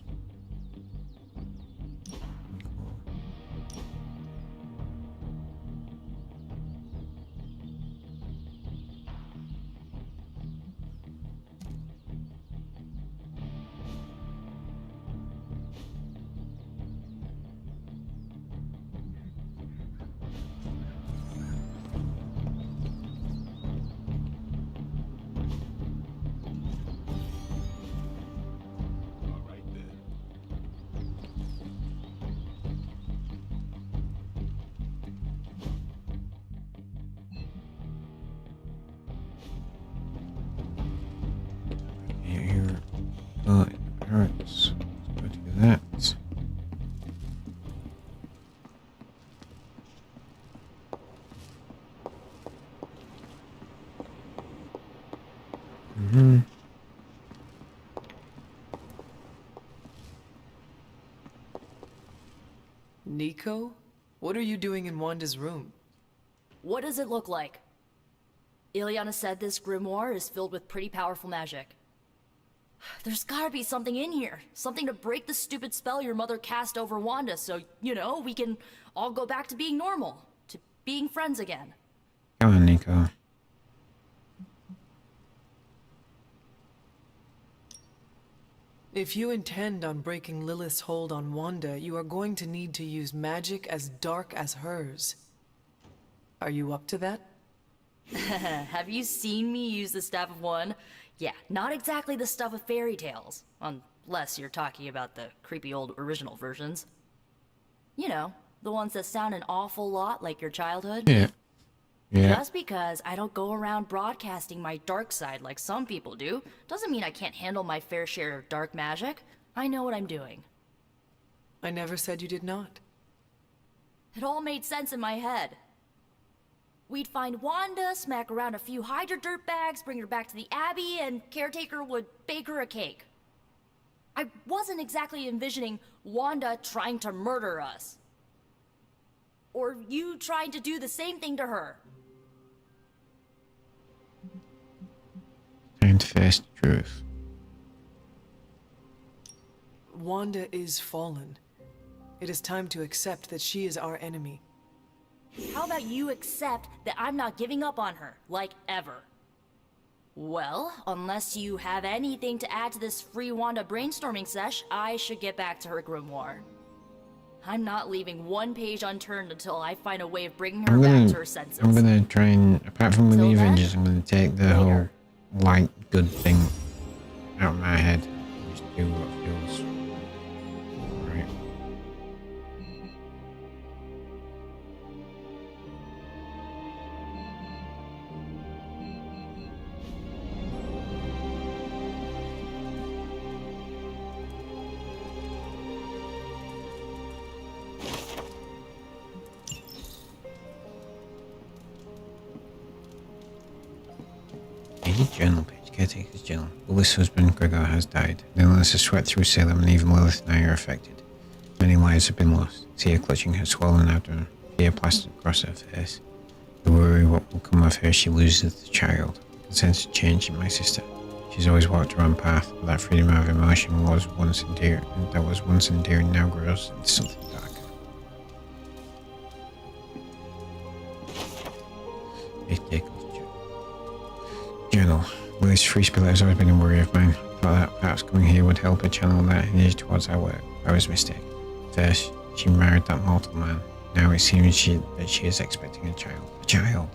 Here, parrots. Let's go do that. Nico? What are you doing in Wanda's room? What does it look like? Ileana said this grimoire is filled with pretty powerful magic. There's gotta be something in here. Something to break the stupid spell your mother cast over Wanda so, you know, we can all go back to being normal. To being friends again. Come on, Nico. If you intend on breaking Lilith's hold on Wanda, you are going to need to use magic as dark as hers. Are you up to that? Have you seen me use the Staff of One? Yeah, not exactly the stuff of fairy tales. Unless you're talking about the creepy old original versions. You know, the ones that sound an awful lot like your childhood. Yeah. Yeah. Just because I don't go around broadcasting my dark side like some people do, doesn't mean I can't handle my fair share of dark magic. I know what I'm doing. I never said you did not. It all made sense in my head. We'd find Wanda, smack around a few Hydra dirtbags, bring her back to the Abbey, and Caretaker would bake her a cake. I wasn't exactly envisioning Wanda trying to murder us. Or you trying to do the same thing to her. Time to face the truth. Wanda is fallen. It is time to accept that she is our enemy. How about you accept that I'm not giving up on her, like ever? Well, unless you have anything to add to this free Wanda brainstorming sesh, I should get back to her grimoire. I'm not leaving one page unturned until I find a way of bringing her back to her senses. I'm gonna try and, apart from with Till the then, Avengers, I'm gonna take the whole light good thing out of my head. Just do what feels right. Daily journal page, caretaker's journal. Lilith's husband, Gregor, has died. The illness has swept through Salem, and even Lilith and I are affected. Many lives have been lost. See her clutching her swollen abdomen, fear plastered across her face. The worry what will come of her if she loses the child. I can sense a change in my sister. She's always walked her own path, but that freedom of emotion was once endearing, and that was once endearing now grows into something darker. Caretaker's journal. Lilith's free spirit has always been a worry of mine. Thought that perhaps coming here would help her channel that energy towards our work. I was mistaken. First, she married that mortal man. Now it seems that she is expecting a child. A child!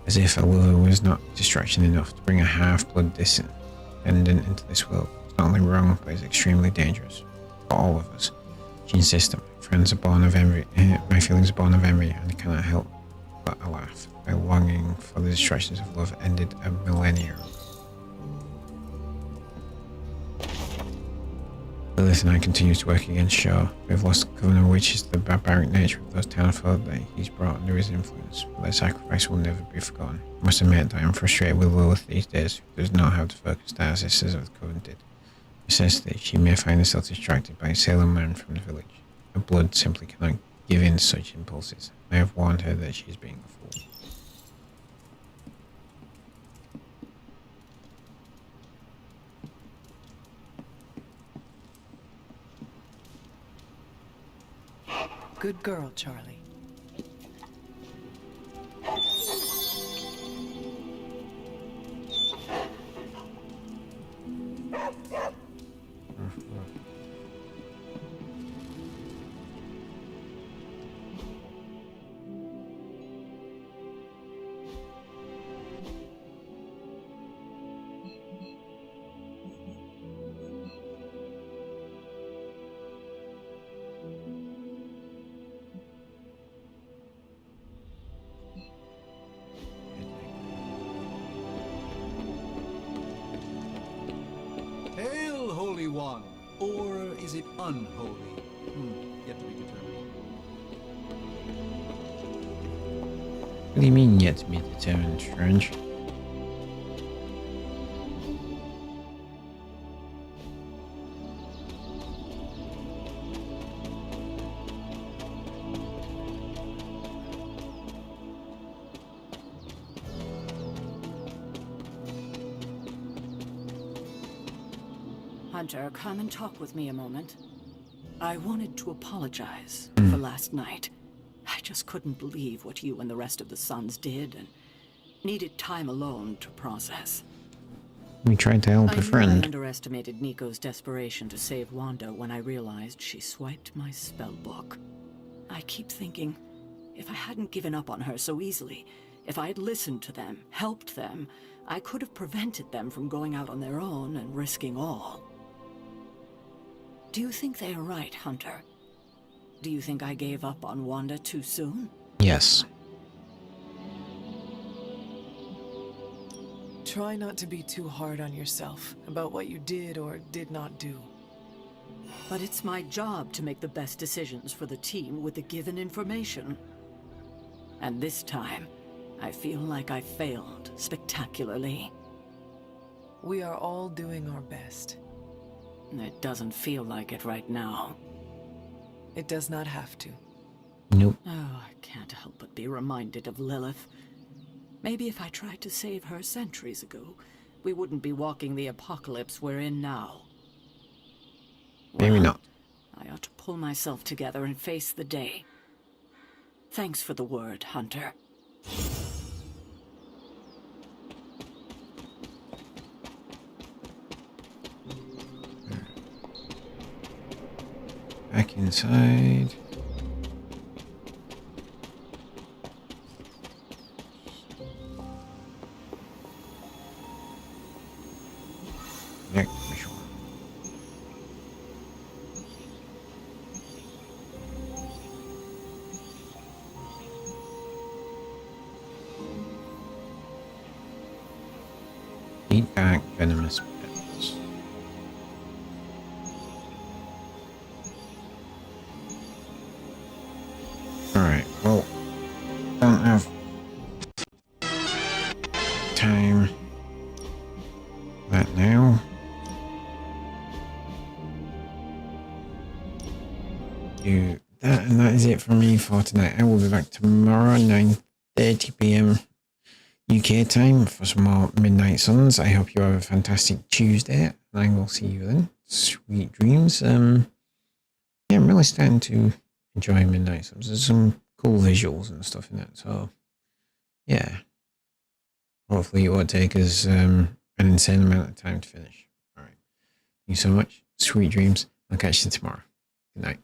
As if Allura was not distraction enough to bring a half-blood descendant into this world. It's not only wrong, but it's extremely dangerous. For all of us. She insists that my friends are born of envy. My feelings are born of envy, and I cannot help but a laugh. My longing for the distractions of love ended a millennia ago. Lilith and I continue to work against Shaw. We have lost the governor, which is the barbaric nature of those townfolk that he's brought under his influence, but their sacrifice will never be forgotten. I must admit that I'm frustrated with Lilith these days, who does not have the focus that our sisters of the Coven did. Necessity, she may find herself distracted by a Salem man from the village. Her blood simply cannot give in to such impulses. I have warned her that she is being a fool. Good girl, Charlie. Hail, Holy One! Or is it unholy? Yet to be determined. What do you mean yet to be determined, Strange? Hunter, come and talk with me a moment. I wanted to apologize for last night. I just couldn't believe what you and the rest of the Sons did, and needed time alone to process. We tried to help a I friend. underestimated Nico's desperation to save Wanda when I realized she swiped my spell book. I keep thinking, if I hadn't given up on her so easily, If I'd listened to them, helped them, I could have prevented them from going out on their own and risking all. Do you think they are right, Hunter? Do you think I gave up on Wanda too soon? Yes. Try not to be too hard on yourself about what you did or did not do. But it's my job to make the best decisions for the team with the given information. And this time, I feel like I failed spectacularly. We are all doing our best. It doesn't feel like it right now. It does not have to. Nope. Oh, I can't help but be reminded of Lilith. Maybe if I tried to save her centuries ago, we wouldn't be walking the apocalypse we're in now. Maybe Well, not. I ought to pull myself together and face the day. Thanks for the word, Hunter. Back inside. Next mission. Eat back venomous pets. Alright, well, don't have time for that now. Do that, and that is it for me for tonight. I will be back tomorrow, 9:30 p.m. UK time for some more Midnight Suns. I hope you have a fantastic Tuesday, and I will see you then. Sweet dreams. Yeah, I'm really starting to enjoy Midnight Suns. There's some cool visuals and stuff in it, so yeah. Hopefully it won't take us an insane amount of time to finish. Alright. Thank you so much. Sweet dreams. I'll catch you tomorrow. Good night.